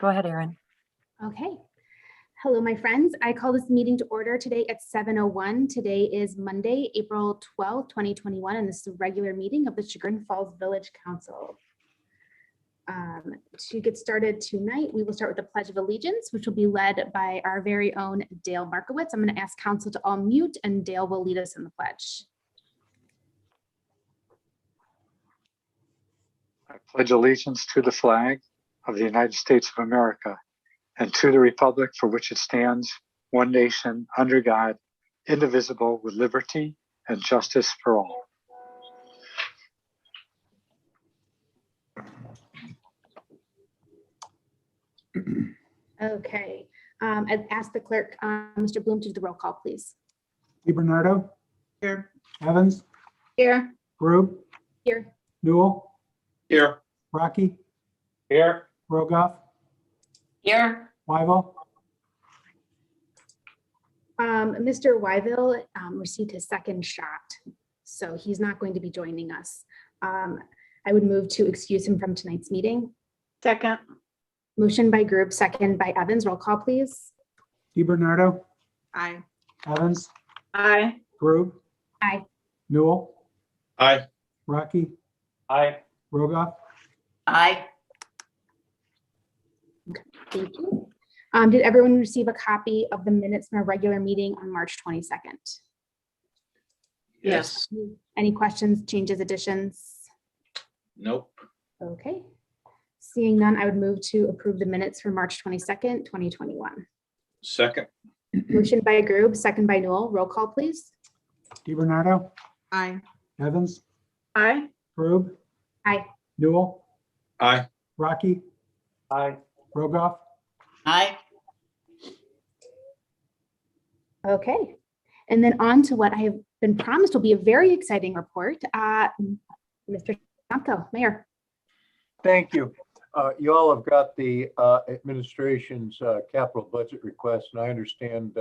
Go ahead, Erin. Okay. Hello, my friends. I call this meeting to order today at 7:01. Today is Monday, April 12th, 2021, and this is a regular meeting of the Chagrin Falls Village Council. To get started tonight, we will start with the Pledge of Allegiance, which will be led by our very own Dale Markowitz. I'm going to ask council to all mute, and Dale will lead us in the pledge. I pledge allegiance to the flag of the United States of America and to the republic for which it stands, one nation, under God, indivisible, with liberty and justice for all. Okay. I'd ask the clerk, Mr. Bloom, to do the roll call, please. DiBernardo. Here. Evans. Here. Grube. Here. Newell. Here. Rocky. Here. Rogoff. Here. Wyville. Mr. Wyville received his second shot, so he's not going to be joining us. I would move to excuse him from tonight's meeting. Second. Motion by Grube, second by Evans. Roll call, please. DiBernardo. Aye. Evans. Aye. Grube. Aye. Newell. Aye. Rocky. Aye. Rogoff. Aye. Thank you. Did everyone receive a copy of the minutes from our regular meeting on March 22nd? Yes. Any questions, changes, additions? Nope. Okay. Seeing none, I would move to approve the minutes for March 22nd, 2021. Second. Motion by Grube, second by Newell. Roll call, please. DiBernardo. Aye. Evans. Aye. Grube. Aye. Newell. Aye. Rocky. Aye. Rogoff. Aye. Okay. And then on to what I have been promised will be a very exciting report. Mr. Tomko, Mayor. Thank you. You all have got the administration's capital budget request, and I understand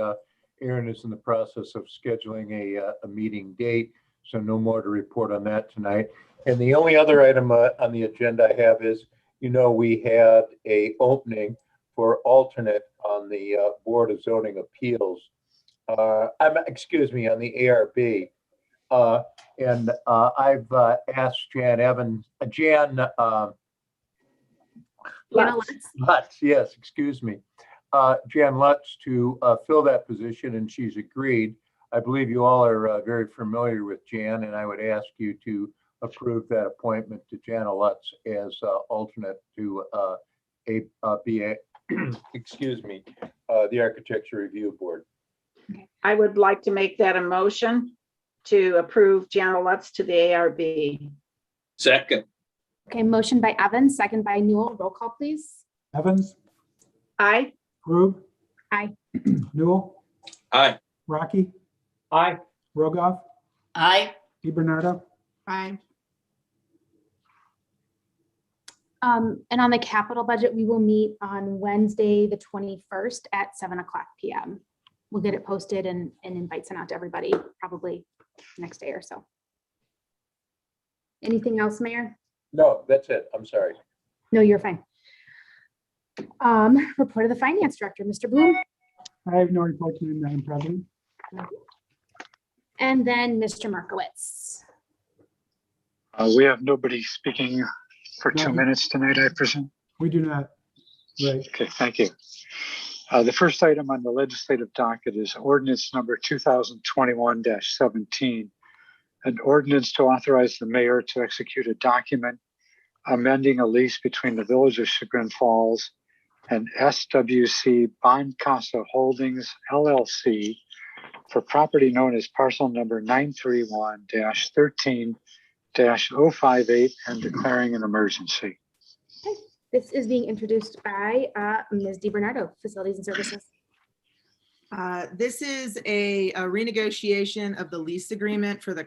Aaron is in the process of scheduling a meeting date, so no more to report on that tonight. And the only other item on the agenda I have is, we had a opening for alternate on the Board of Zoning Appeals. Excuse me, on the ARB. And I've asked Jan Lutz, yes, excuse me. Jan Lutz to fill that position, and she's agreed. I believe you all are very familiar with Jan, and I would ask you to approve that appointment to Jana Lutz as alternate to excuse me, the Architecture Review Board. I would like to make that a motion to approve Jana Lutz to the ARB. Second. Okay, motion by Evans, second by Newell. Roll call, please. Evans. Aye. Grube. Aye. Newell. Aye. Rocky. Aye. Rogoff. Aye. DiBernardo. Aye. And on the capital budget, we will meet on Wednesday, the 21st at 7:00 p.m. We'll get it posted and invite sent out to everybody probably next day or so. Anything else, Mayor? No, that's it. I'm sorry. No, you're fine. Report of the Finance Director, Mr. Bloom. I have no report tonight, Madam President. And then Mr. Markowitz. We have nobody speaking for 2 No. minutes tonight, I presume. We do not. Right. Okay, thank you. The first item on the legislative docket is ordinance number 2021-17, an ordinance to authorize the mayor to execute a document amending a lease between the Village of Chagrin Falls and SWC Bond Casa Holdings LLC for property known as parcel number 931-13-058 and declaring an emergency. This is being introduced by Ms. DiBernardo, Facilities and Services. This is a renegotiation of the lease agreement for the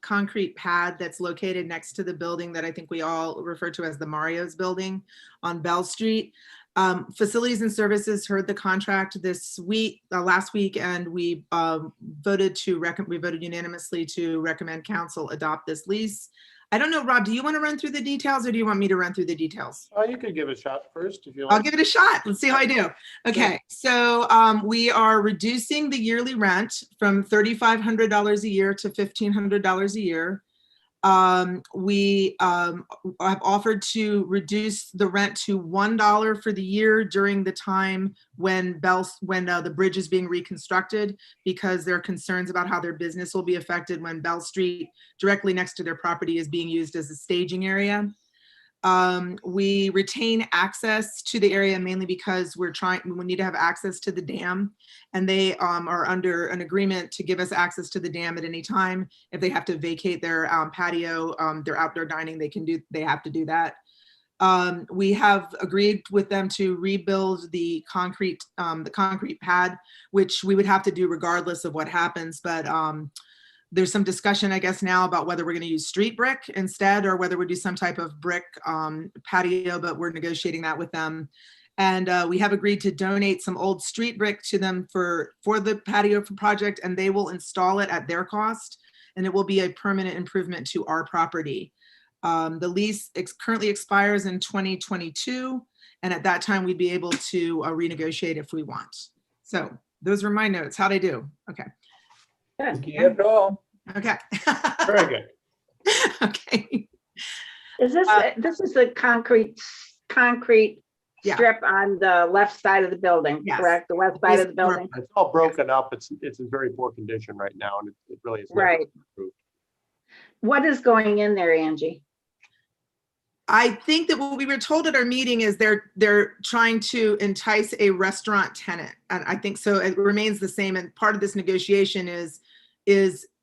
concrete pad that's located next to the building that I think we all refer to as the Mario's building on Bell Street. Facilities and Services heard the contract this week, last week, and we voted unanimously to recommend council adopt this lease. I don't know, Rob, do you want to run through the details or do you want me to run through the details? You could give it a shot first if you I'll like. give it a shot. Let's see how I do. Okay, so we are reducing the yearly rent from $3,500 a year to $1,500 a year. We have offered to reduce the rent to $1 for the year during the time when the bridge is being reconstructed, because there are concerns about how their business will be affected when Bell Street, directly next to their property, is being used as a staging area. We retain access to the area mainly because we need to have access to the dam, and they are under an agreement to give us access to the dam at any time. If they have to vacate their patio, their outdoor dining, they have to do that. We have agreed with them to rebuild the concrete pad, which we would have to do regardless of what happens, but there's some discussion, I guess, now about whether we're going to use street brick instead or whether we do some type of brick patio, but we're negotiating that with them. And we have agreed to donate some old street brick to them for the patio project, and they will install it at their cost, and it will be a permanent improvement to our property. The lease currently expires in 2022, and at that time, we'd be able to renegotiate if we want. So those are my notes. How'd I do? Okay. You have it all. Okay. Very good. Okay. Is this, this is the concrete Yeah. strip on the left side of the building, Yes. correct? The west side of the building? It's all broken up. It's in very poor condition right now, and it really is. never Right. improved. What is going in there, Angie? I think that what we were told at our meeting is they're trying to entice a restaurant tenant. And I think so it remains the same. And part of this negotiation is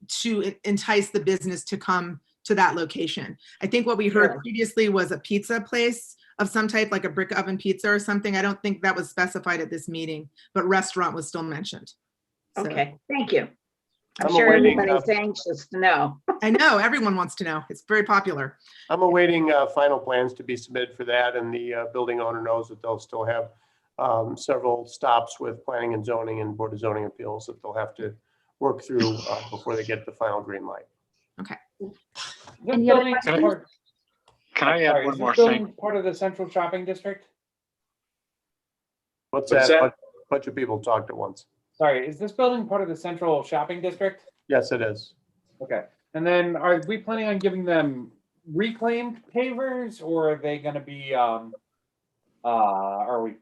to entice the business to come to that location. I think what we heard Sure. previously was a pizza place of some type, like a brick oven pizza or something. I don't think that was specified at this meeting, but restaurant was still mentioned. So, Okay, thank you. I'm I'm sure awaiting, everybody's anxious to know. I know everyone wants to know. It's very popular. I'm awaiting final plans to be submitted for that, and the building owner knows that they'll still have several stops with planning and zoning and board of zoning appeals that they'll have to work through before they get the final green light. Any other Building questions? part- Can I add sorry, one is more this building thing? part of the central shopping district? What's What's that? that? Bunch of people talked at once. Sorry, is this building part of the central shopping district? Yes, it is. Okay, and then are we planning on giving them reclaimed pavers, or are they gonna be, are we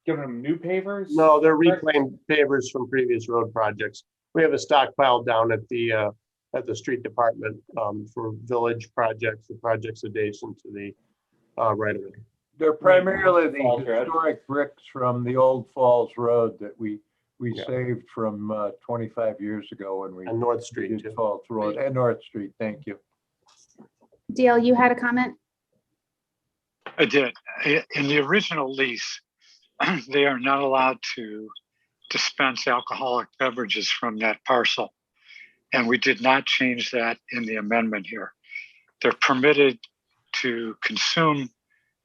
giving them new pavers? No, they're reclaimed pavers from previous road projects. We have a stockpile down at the street department for village projects, the projects adjacent to the right of way. They're primarily the Falls Road. historic bricks from the old Falls Road that we Yeah. saved from 25 years ago when we And North Street did too. Falls Road and North Street. Thank you. Dale, you had a comment? I did. In the original lease, they are not allowed to dispense alcoholic beverages from that parcel. And we did not change that in the amendment here. They're permitted to consume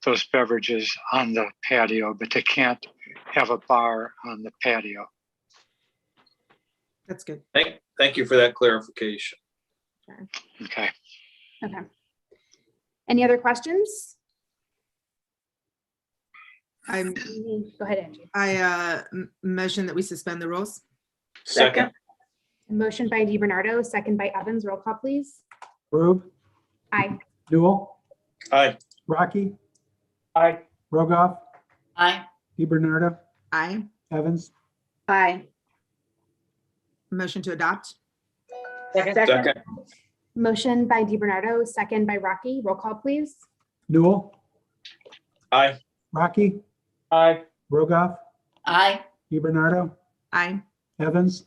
those beverages on the patio, but they can't have a bar on the patio. That's good. Thank you for that clarification. Okay. Okay. Any other questions? I'm, Go ahead, Angie. motion that we suspend the rules. Second, A motion by DiBernardo, second by Evans. Roll call, please. Rube, Aye. Newell, aye. Rocky, Aye. Rogoff, Aye. DiBernardo, Aye. Evans, Aye. Motion to adopt. Second. Second, Motion by DiBernardo, second by Rocky. Roll call, please. Newell, aye. Rocky, Aye. Rogoff, Aye. DiBernardo, Aye. Evans,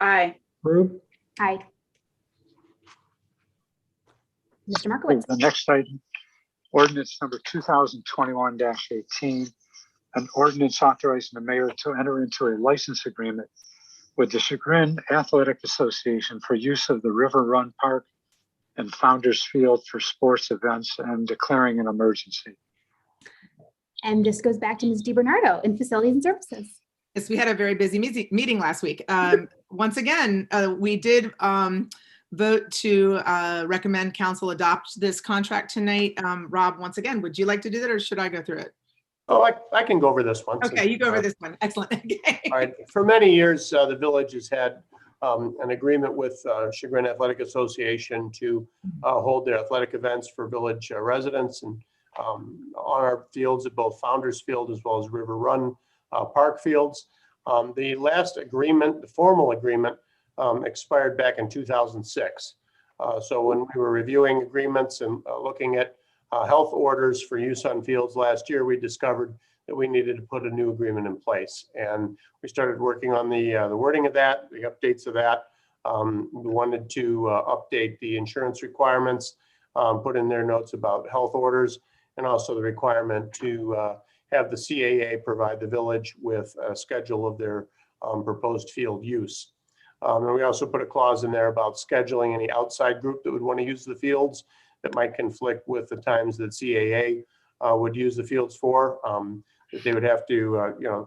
Aye. Rube, Aye. Mr. Markowitz. The next item, ordinance number 2021-18, an ordinance authorizing the mayor to enter into a license agreement with the Chagrin Athletic Association for use of the River Run Park and Founders Field for sports events and declaring an emergency. And this goes back to Ms. DiBernardo in Facilities and Services. Yes, we had a very busy meeting last week. Once again, we did vote to recommend council adopt this contract tonight. Rob, once again, would you like to do that or should I go through it? Oh, I can go over this one. Okay, you go over this one. Excellent. Okay. All right, for many years, the village has had an agreement with Chagrin Athletic Association to hold their athletic events for village residents and on our fields at both Founders Field as well as River Run Park fields. The last agreement, the formal agreement, expired back in 2006. So when we were reviewing agreements and looking at health orders for use on fields last year, we discovered that we needed to put a new agreement in place. And we started working on the wording of that, the updates of that. We wanted to update the insurance requirements, put in their notes about health orders, and also the requirement to have the CAA provide the village with a schedule of their proposed field use. And we also put a clause in there about scheduling any outside group that would want to use the fields that might conflict with the times that CAA would use the fields for. That they would have to,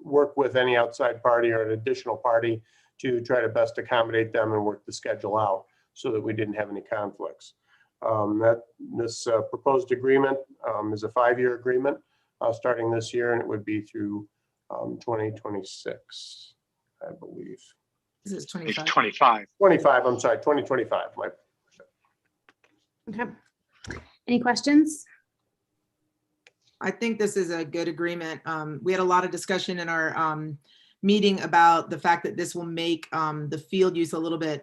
work with any outside party or an additional party to try to best accommodate them and work the schedule out so that we didn't have any conflicts. This proposed agreement is a 5-year agreement starting this year, and it would be through 2026, I believe. This is It's 25. 25. 25, I'm sorry, 2025. Okay. Any questions? I think this is a good agreement. We had a lot of discussion in our meeting about the fact that this will make the field use a little bit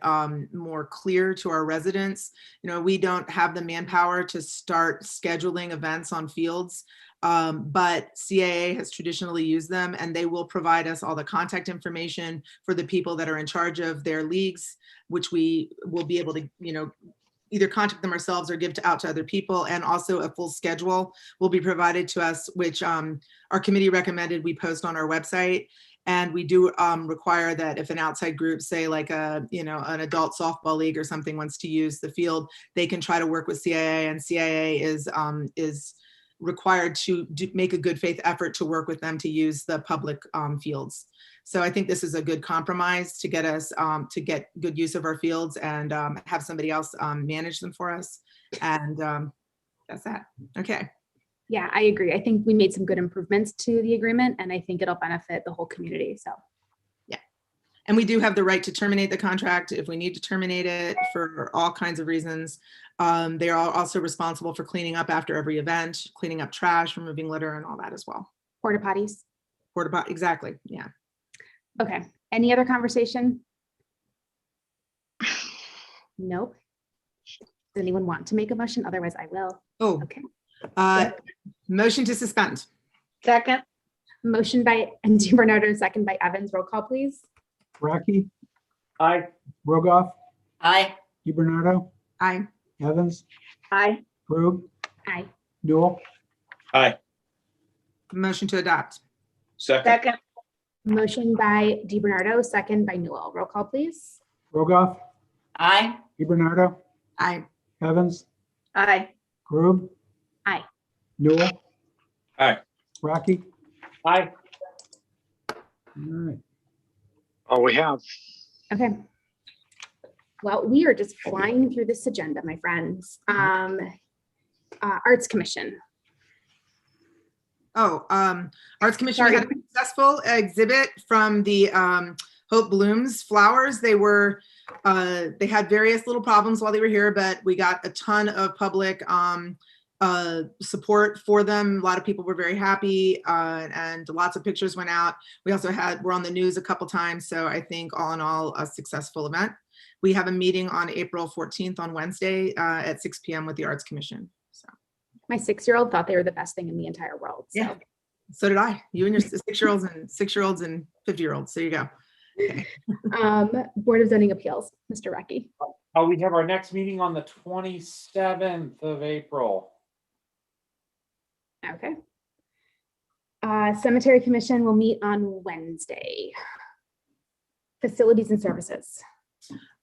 more clear to our residents. We don't have the manpower to start scheduling events on fields, but CAA has traditionally used them, and they will provide us all the contact information for the people that are in charge of their leagues, which we will be able to, either contact them ourselves or give out to other people. And also a full schedule will be provided to us, which our committee recommended we post on our website. And we do require that if an outside group, say like an adult softball league or something, wants to use the field, they can try to work with CAA, and CAA is required to make a good faith effort to work with them to use the public fields. So I think this is a good compromise to get us to get good use of our fields and have somebody else manage them for us. And that's that. Okay. Yeah, I agree. I think we made some good improvements to the agreement, and I think it'll benefit the whole community. So, yeah. And we do have the right to terminate the contract if we need to terminate it for all kinds of reasons. They are also responsible for cleaning up after every event, cleaning up trash, removing litter, and all that as well. porta potties. Exactly. Yeah. Okay. Any other conversation? Nope. Does anyone want to make a motion? Otherwise, I will. Oh, Okay. Motion to suspend. Second, Motion by DiBernardo, second by Evans. Roll call, please. Rocky, Aye. Rogoff, aye. DiBernardo, Aye. Evans, Aye. Krug, Aye. Newell, Aye. Motion to adopt. Second. Second, Motion by DiBernardo, second by Newell. Roll call, please. Rogoff, aye. DiBernardo, Aye. Evans, Aye. Krug. Aye. Newell. Aye. Rocky. Aye. All right. All we have. Okay. Well, we are just flying through this agenda, my friends. Arts Commission. Arts Commission had a successful exhibit from the Hope Blooms flowers. They had various little problems while they were here, but we got a ton of public support for them. A lot of people were very happy, and lots of pictures went out. We also we're on the news a couple times, so I think all in all, a successful event. We have a meeting on April 14th on Wednesday at 6 p.m. with the Arts Commission. So. My 6-year-old thought they were the best thing in the entire world. So. Yeah. So did I. You and your 6-year-olds and 6-year-olds and 50-year-olds. There you go. Okay. Board of Zoning Appeals, Mr. Recky. We have our next meeting on the 27th of April. Okay. Cemetery Commission will meet on Wednesday. Facilities and Services.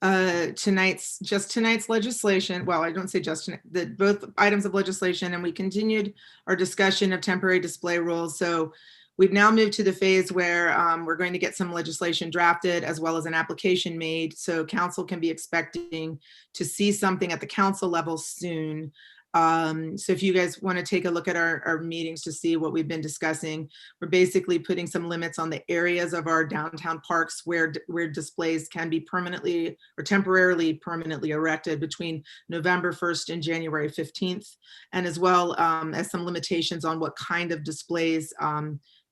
Tonight's legislation. Well, I don't say just both items of legislation, and we continued our discussion of temporary display rules. So We've now moved to the phase where we're going to get some legislation drafted as well as an application made. So council can be expecting to see something at the council level soon. So if you guys want to take a look at our meetings to see what we've been discussing, we're basically putting some limits on the areas of our downtown parks where displays can be permanently or temporarily permanently erected between November 1st and January 15th, and as well as some limitations on what kind of displays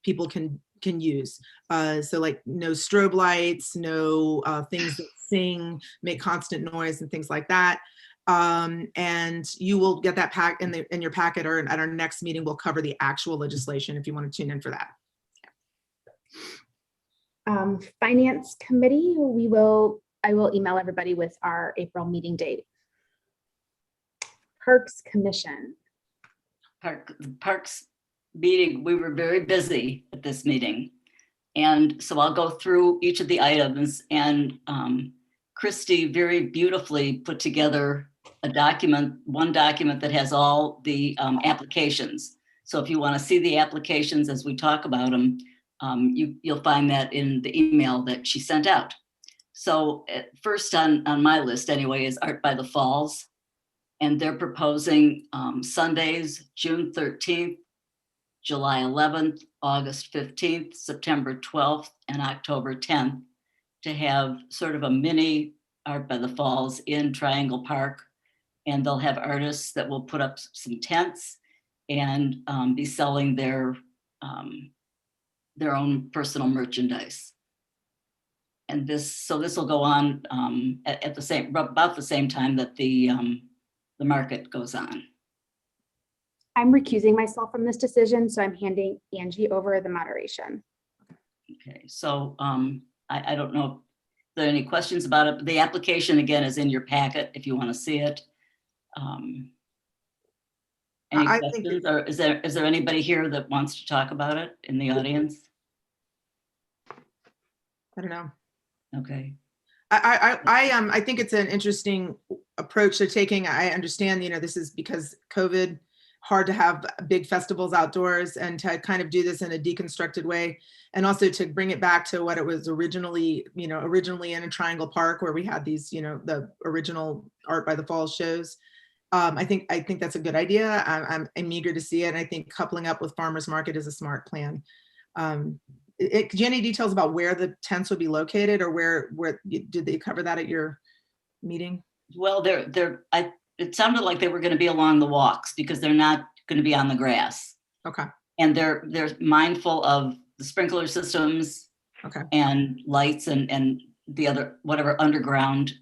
people can use. So like no strobe lights, no things that sing, make constant noise and things like that. And you will get that pack in your packet, or at our next meeting, we'll cover the actual legislation if you want to tune in for that. Finance Committee, I will email everybody with our April meeting date. Parks Commission. Parks meeting, we were very busy at this meeting. And so I'll go through each of the items, and Christy very beautifully put together a document, one document that has all the applications. So if you want to see the applications as we talk about them, you'll find that in the email that she sent out. So first on my list anyway is Art by the Falls. And they're proposing Sundays, June 13th, July 11th, August 15th, September 12th, and October 10th to have sort of a mini Art by the Falls in Triangle Park. And they'll have artists that will put up some tents and be selling their own personal merchandise. And this will go on at about the same time that the market goes on. I'm recusing myself from this decision, so I'm handing Angie over the moderation. Okay, so I don't know if there are any questions about it. The application again is in your packet if you want to see it. Any I questions, think or is there anybody here that wants to talk about it in the audience? I don't know. Okay. I think it's an interesting approach they're taking. I understand, this is because COVID, hard to have big festivals outdoors, and to kind of do this in a deconstructed way, and also to bring it back to what it was originally in a Triangle Park where we had these, the original Art by the Falls shows. I think that's a good idea. I'm eager to see it. And I think coupling up with Farmers Market is a smart plan. Do you have any details about where the tents would be located, or where did they cover that at your meeting? Well, it sounded like they were going to be along the walks because they're not going to be on the grass. Okay. And they're mindful of the sprinkler systems. Okay. And lights and the other, whatever underground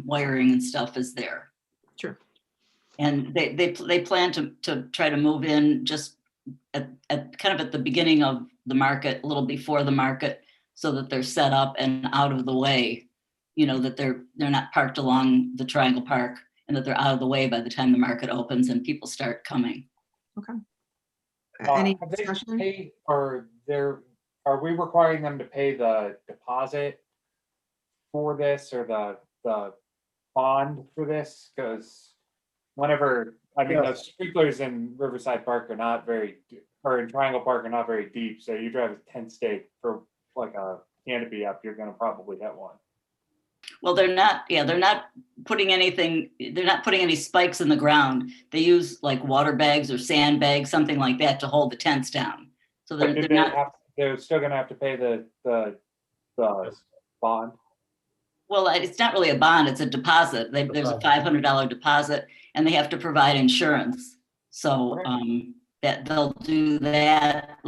wiring and stuff is there. Sure. And they plan to try to move in just at kind of at the beginning of the market, a little before the market, so that they're set up and out of the way, that they're not parked along the Triangle Park, and that they're out of the way by the time the market opens and people start coming. Okay. Any Have they discussion? paid, or are we requiring them to pay the deposit for this, or the bond for this? Because whenever, the sprinklers in Riverside Park are not very, or in Triangle Park are not very deep. So you drive a tent stake for like a canopy up, you're gonna probably hit one. Well, they're not putting any spikes in the ground. They use like water bags or sand bags, something like that, to hold the tents down. So They're still gonna have to pay the bond. Well, it's not really a bond, it's a deposit. There's a $500 deposit, and they have to provide insurance. So that they'll do that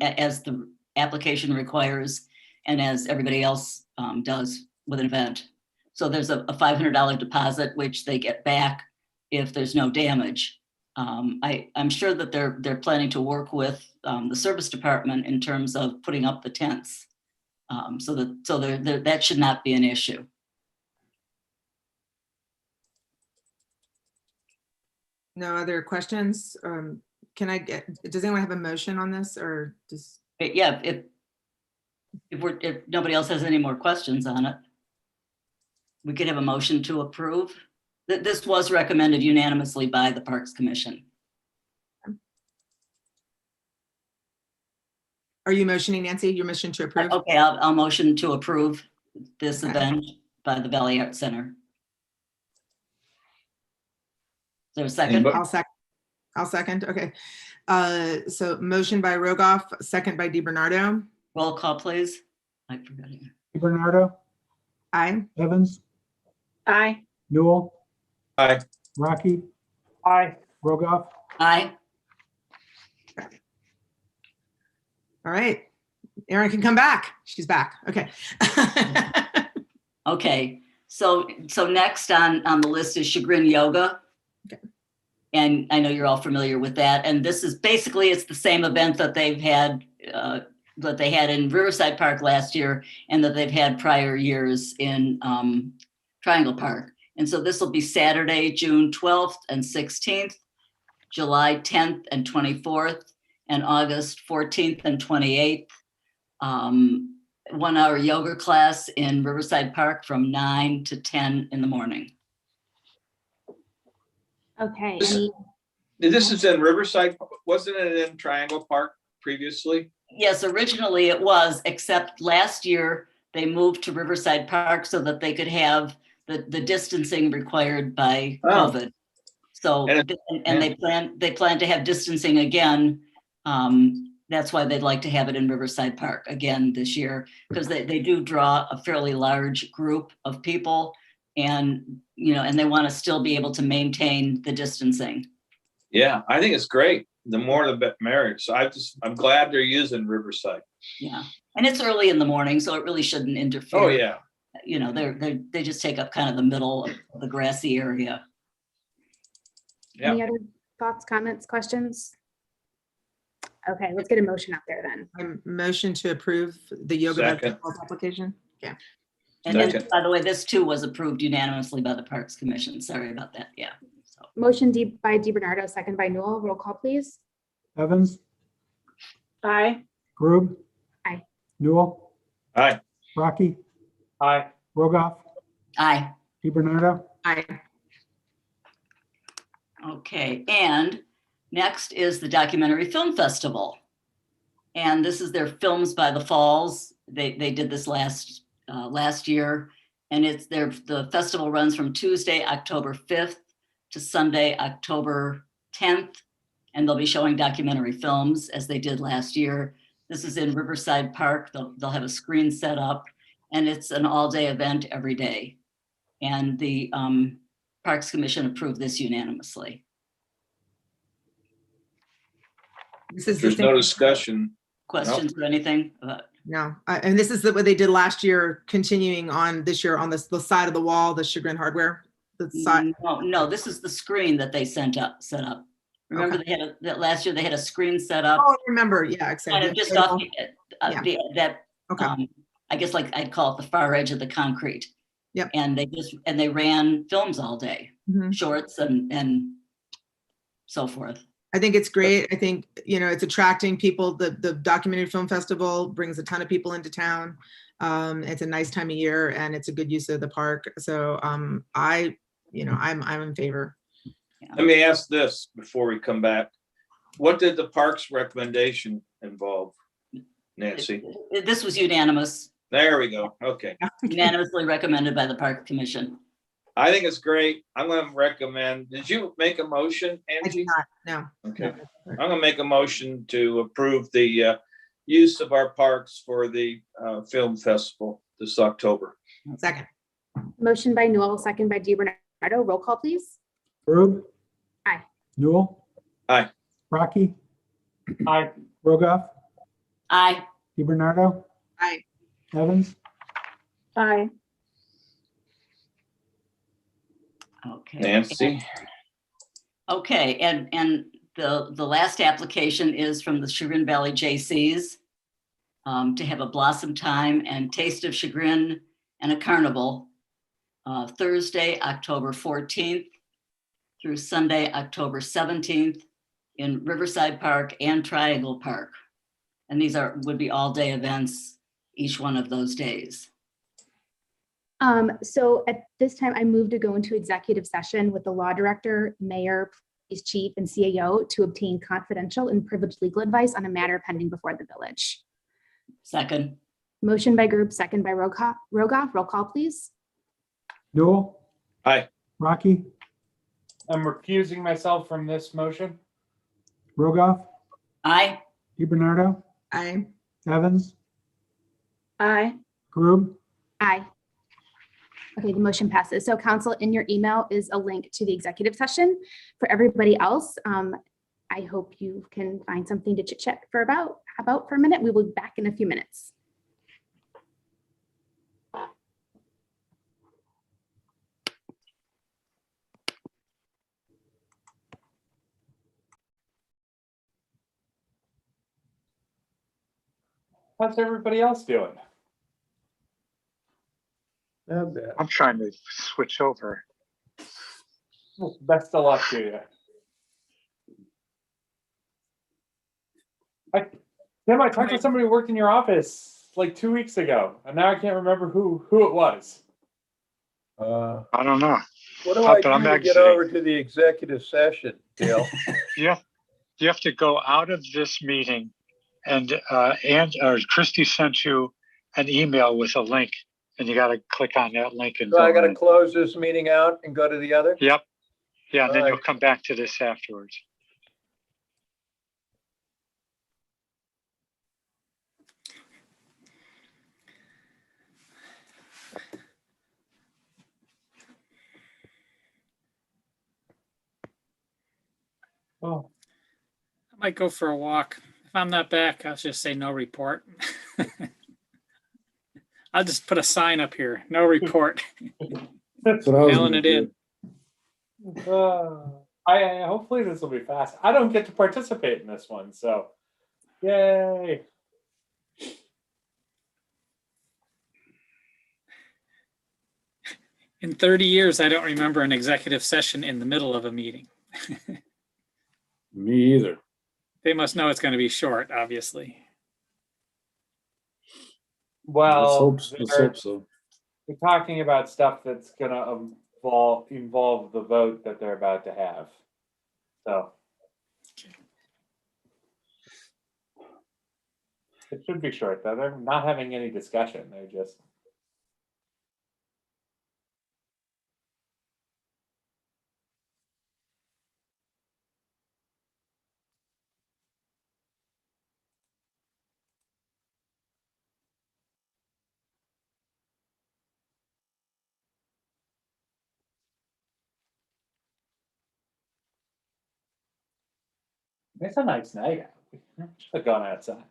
as the application requires, and as everybody else does with an event. So there's a $500 deposit, which they get back if there's no damage. I'm sure that they're planning to work with the service department in terms of putting up the tents. So that should not be an issue. No other questions? Does anyone have a motion on this, or just? Yeah, if nobody else has any more questions on it, we could have a motion to approve. This was recommended unanimously by the Parks Commission. Are you motioning, Nancy? Your motion to approve? Okay, I'll motion to approve this Okay. event by the Valley Arts Center. Is there a second? Anybody? I'll second. Okay. So motion by Rogoff, second by DiBernardo. Roll call, please. I forgot it. Bernardo, Aye. Evans, Aye. Newell, Aye. Rocky, Aye. Rogoff, Aye. All right. Erin can come back. She's back. Okay. Okay, so next on the list is Chagrin Yoga. Okay. And I know you're all familiar with that. And this is basically, it's the same event that they've had, that they had in Riverside Park last year and that they've had prior years in Triangle Park. And so this will be Saturday, June 12th and 16th, July 10th and 24th, and August 14th and 28th. 1 hour yoga class in Riverside Park from 9 to 10 in the morning. Okay, This- any, This is in Riverside. Wasn't it in Triangle Park previously? Yes, originally it was, except last year they moved to Riverside Park so that they could have the distancing required by Oh. COVID. So, And and they plan to have distancing again. That's why they'd like to have it in Riverside Park again this year, because they do draw a fairly large group of people and, and they want to still be able to maintain the distancing. Yeah, I think it's great. The more the merrier. So I'm glad they're using Riverside. Yeah, and it's early in the morning, so it really shouldn't interfere. Oh, yeah. They just take up kind of the middle of the grassy area. Yeah. any other thoughts, comments, questions? Okay, let's get a motion out there then. Motion to approve the yoga Second. basketball application. And then, Second. by the way, this too was approved unanimously by the Parks Commission. Sorry about that. Yeah. So, Motion by DiBernardo, second by Newell. Roll call, please. Evans, Aye. Grube. Aye. Newell, Aye. Rocky, Aye. Rogoff, aye. Bernardo, Aye. Okay, and next is the Documentary Film Festival. And this is their Films by the Falls. They did this last year. And the festival runs from Tuesday, October 5th to Sunday, October 10th. And they'll be showing documentary films as they did last year. This is in Riverside Park. They'll have a screen set up and it's an all-day event every day. And the Parks Commission approved this unanimously. This is the There's no same. discussion. Questions or anything? No, and this is what they did last year, continuing on this year on the side of the wall, the Chagrin Hardware. The side. No, this is the screen that they set up. Remember that last year they had a screen set up, Oh, I remember. Yeah, kind exactly. of just off Yeah. that, Okay. I guess like I'd call it the far edge of the concrete. Yep. And they ran films all day, Mhm. shorts and so forth. I think it's great. I think, it's attracting people. The Documentary Film Festival brings a ton of people into town. It's a nice time of year and it's a good use of the park. So I'm in favor. Let me ask this before we come back. What did the parks recommendation involve, Nancy? This was unanimous, There we go. Okay. unanimously recommended by the Park Commission. I think it's great. I'm going to recommend, did you make a motion, I Angie? do not, no. Okay. I'm going to make a motion to approve the use of our parks for the film festival this October. Second. Motion by Newell, second by DiBernardo. Roll call, please. Grube. Aye. Newell. Aye. Rocky, Aye. Rogoff, Aye. Bernardo, Aye. Evans, Aye. Okay. Nancy? Okay, and the last application is from the Chagrin Valley J.C.'s to have a Blossom Time and Taste of Chagrin and a carnival Thursday, October 14th through Sunday, October 17th in Riverside Park and Triangle Park. And these would be all-day events each one of those days. So at this time, I move to go into executive session with the law director, mayor, police chief, and CAO to obtain confidential and privileged legal advice on a matter pending before the village. Second. Motion by group, second by Rogoff. Roll call, please. Newell. Aye. Rocky, I'm recusing myself from this motion. Rogoff, Aye. DiBernardo, Aye. Evans, Aye. Grube, Aye. Okay, the motion passes. So council, in your email is a link to the executive session. For everybody else, I hope you can find something to chit chat for about for a minute. We will be back in a few minutes. How's everybody else doing? Not bad. I'm trying to switch over. Best of luck to you. Tim, I talked to somebody who worked in your office like 2 weeks ago, and now I can't remember who it was. I don't know. What do Oh, I but I'm do to get exiting. over to the executive session, Dale? You have to go out of this meeting and Christy sent you an email with a link and you got to click on that link and So I go gotta in. close this meeting out and go to the other? Yep. Yeah, and then All you'll right. come back to this afterwards. Oh, I might go for a walk. If I'm not back, I'll just say no report. I'll just put a sign up here, no report, mailing it in. I hopefully this will be fast. I don't get to participate in this one, so yay. In 30 years, I don't remember an executive session in the middle of a meeting. Me either. They must know it's going to be short, obviously. Well, Let's hope so. we're talking about stuff that's gonna involve the vote that they're about to have. So it should be short, though. They're not having any discussion. They're just it's a nice night out. We should have gone outside.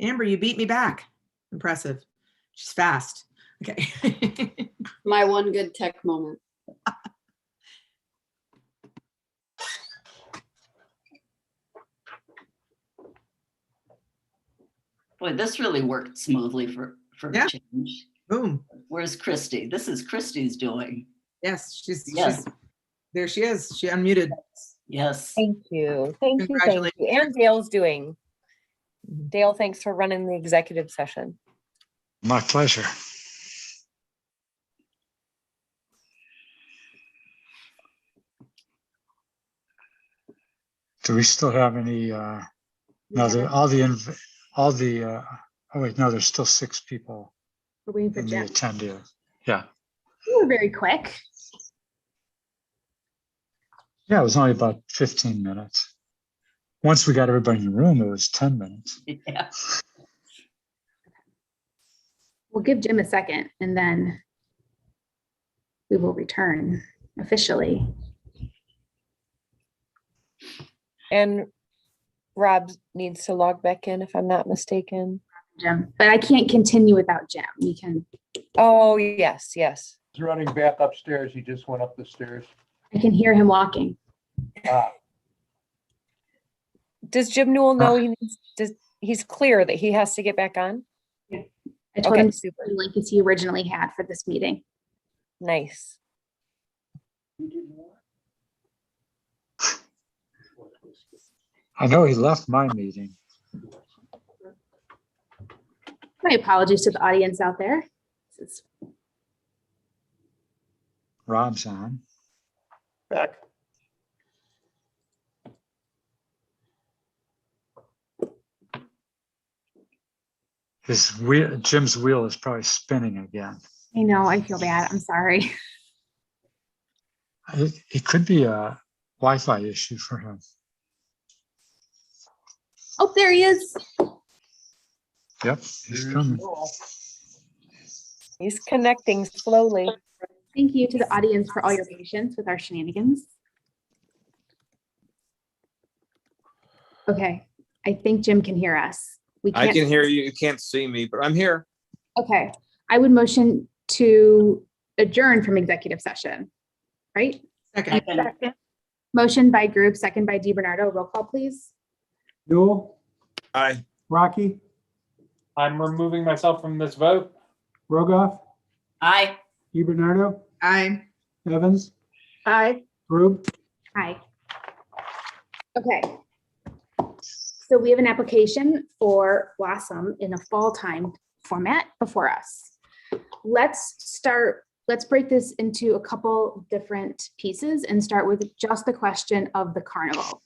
Amber, you beat me back. Impressive. She's fast. Okay. My one good tech moment. Boy, this really worked smoothly for Yeah. a change. Boom. Where's Christy? This is Christy's doing. Yes, Yes. there she is. She unmuted. Yes. Thank you. Thank you. Thank you. Congratulations. And Dale's doing. Dale, thanks for running the executive session. My pleasure. Do we still have any, no, oh wait, no, there's still 6 people We're waiting for in the Jim. attendees. Yeah. We were very quick. Yeah, it was only about 15 minutes. Once we got everybody in the room, it was 10 minutes. Yeah. We'll give Jim a second and then we will return officially. And Rob needs to log back in if I'm not mistaken. Jim, but I can't continue without Jim. We can, Oh, yes, yes. He's running back upstairs. He just went up the stairs. I can hear him walking. Does Jim Newell know he's clear that he has to get back on? I told Okay, him super. the link as he originally had for this meeting. Nice. I know he left my meeting. My apologies to the audience out there. This is Rob's on. Back. Jim's wheel is probably spinning again. I know, I feel bad. I'm sorry. It could be a Wi-Fi issue for him. Oh, there he is. Yep, he's coming. He's connecting slowly. Thank you to the audience for all your patience with our shenanigans. Okay, I think Jim can hear us. I can hear you. You can't see me, but I'm here. Okay, I would motion to adjourn from executive session, right? Second. Second. Motion by group, second by DiBernardo. Roll call, please. Newell, Aye. Rocky, I'm removing myself from this vote. Rogoff, Aye. DiBernardo, Aye. Evans, Aye. Rube. Hi. Okay. So we have an application for Blossom in a fall time format before us. Let's break this into a couple different pieces and start with just the question of the carnival.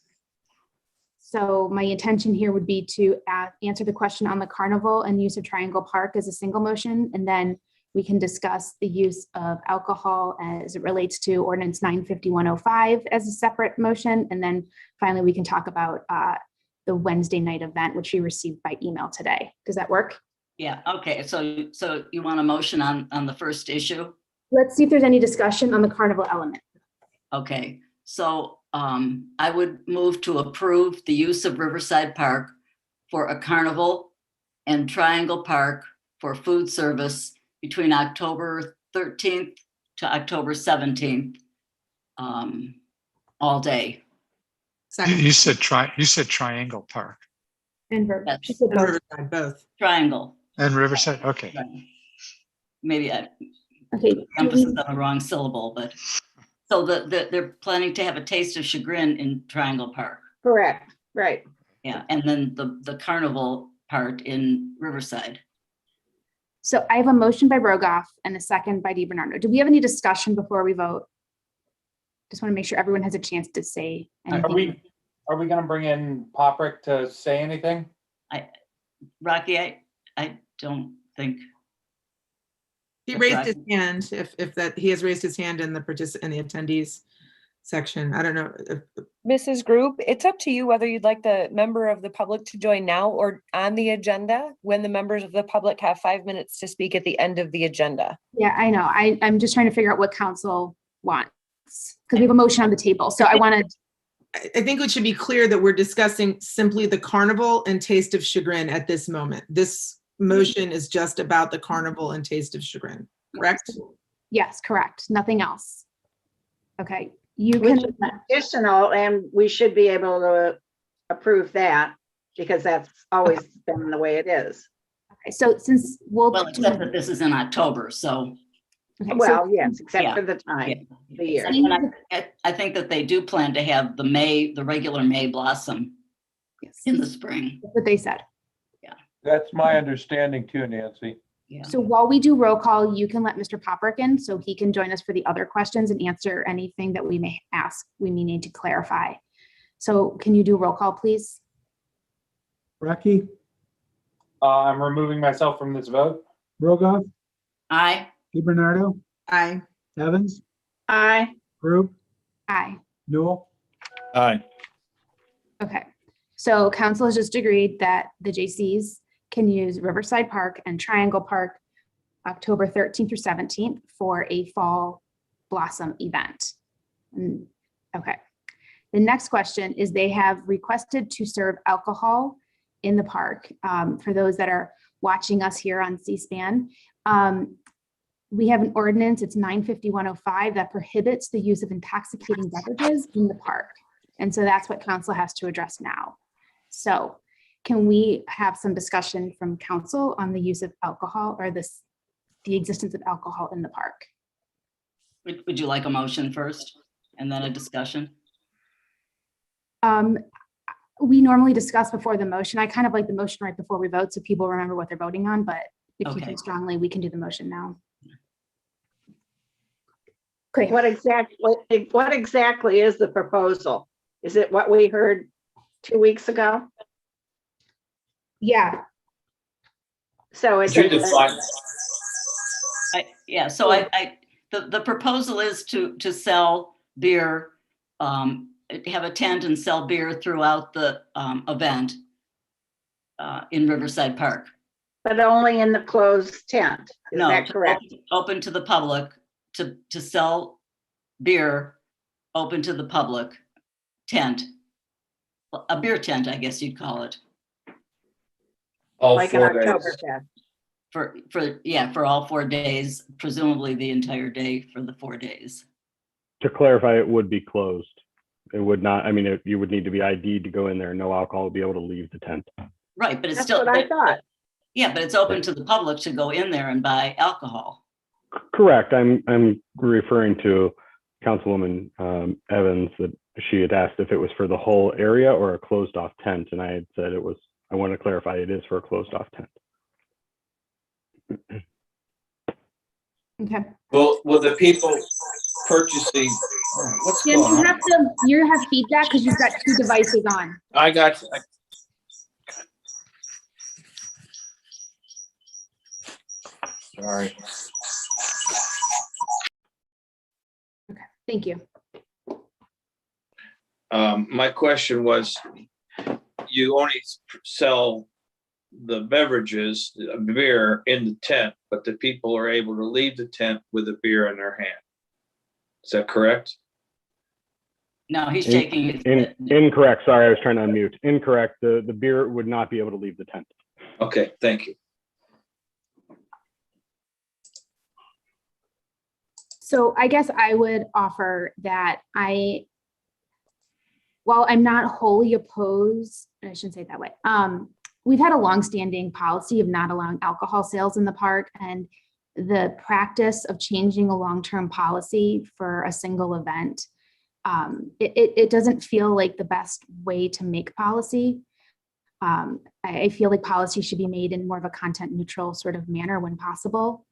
So my intention here would be to answer the question on the carnival and use of Triangle Park as a single motion, and then we can discuss the use of alcohol as it relates to ordinance 95105 as a separate motion. And then finally, we can talk about the Wednesday night event, which we received by email today. Does that work? Yeah, okay, so you want a motion on the first issue? Let's see if there's any discussion on the carnival element. Okay, so I would move to approve the use of Riverside Park for a carnival and Triangle Park for food service between October 13th to October 17th, all day. Second. You said Triangle Park And Yes. she said And both. Riverside, both. Triangle, and Riverside. Okay. maybe I Okay. emphasis on the wrong syllable, but so they're planning to have a taste of chagrin in Triangle Park. Correct. Right. Yeah, and then the carnival part in Riverside. So I have a motion by Rogoff and a second by DiBernardo. Do we have any discussion before we vote? Just want to make sure everyone has a chance to say anything. Are we gonna bring in Poprick to say anything? Rocky, I don't think. He That's raised right. his hand, if that, he has raised his hand in the attendees section. I don't know. Mrs. Group, it's up to you whether you'd like the member of the public to join now or on the agenda when the members of the public have 5 minutes to speak at the end of the agenda. Yeah, I know. I'm just trying to figure out what council wants because we have a motion on the table. So I wanted, I think it should be clear that we're discussing simply the carnival and Taste of Chagrin at this moment. This motion is just about the carnival and Taste of Chagrin, correct? Yes, correct. Nothing else. Okay, you Which can, is additional, and we should be able to approve that because that's always been the way it is. okay, so since we'll. Well, except that this is in October, so. Okay, so- Well, yes, except Yeah. for the time, the year. And I think that they do plan to have the regular May blossom Yes, in the spring. that's what they said. That's my understanding too, Nancy. Yeah. So while we do roll call, you can let Mr. Poprick in so he can join us for the other questions and answer anything that we may ask, we may need to clarify. So can you do roll call, please? Brecky, I'm removing myself from this vote. Rogoff, Aye. DiBernardo, Aye. Evans, Aye. Group, Aye. Newell, Aye. Okay, so council has just agreed that the J.C.'s can use Riverside Park and Triangle Park October 13th through 17th for a fall blossom event. Okay, the next question is they have requested to serve alcohol in the park. For those that are watching us here on C-SPAN, we have an ordinance, it's 95105, that prohibits the use of intoxicating beverages in the park. And so that's what council has to address now. So can we have some discussion from council on the use of alcohol or the existence of alcohol in the park? Would you like a motion first and then a discussion? We normally discuss before the motion. I kind of like the motion right before we vote so people remember what they're voting on, but if you Okay. feel strongly, we can do the motion now. Okay, What exactly is the proposal? Is it what we heard 2 weeks ago? yeah, So it's. Could you define- Yeah, so the proposal is to sell beer, have a tent and sell beer throughout the event in Riverside Park. But only in the closed tent, is No, that correct? open to the public, to sell beer, open to the public, tent. A beer tent, I guess you'd call it, All Like an 4 days. Oktoberfest. for all 4 days, presumably the entire day for the 4 days. To clarify, it would be closed. It would not, I mean, you would need to be ID'd to go in there. No alcohol would be able to leave the tent. Right, but it's That's still. what I thought. Yeah, but it's open to the public to go in there and buy alcohol. Correct. I'm referring to Councilwoman Evans, that she had asked if it was for the whole area or a closed off tent. And I had said it was, I want to clarify, it is for a closed off tent. okay. Will the people purchasing, what's Jim, going on? you have feedback because you've got two devices on. I got, sorry. Thank you. My question was, you only sell the beverages, beer in the tent, but the people are able to leave the tent with a beer in their hand. Is that correct? No, he's shaking. Incorrect. Sorry, I was trying to unmute. Incorrect. The beer would not be able to leave the tent. Okay, thank you. So I guess I would offer that while I'm not wholly opposed, I shouldn't say it that way. We've had a longstanding policy of not allowing alcohol sales in the park, and the practice of changing a long-term policy for a single event, it doesn't feel like the best way to make policy. I feel like policy should be made in more of a content neutral sort of manner when possible.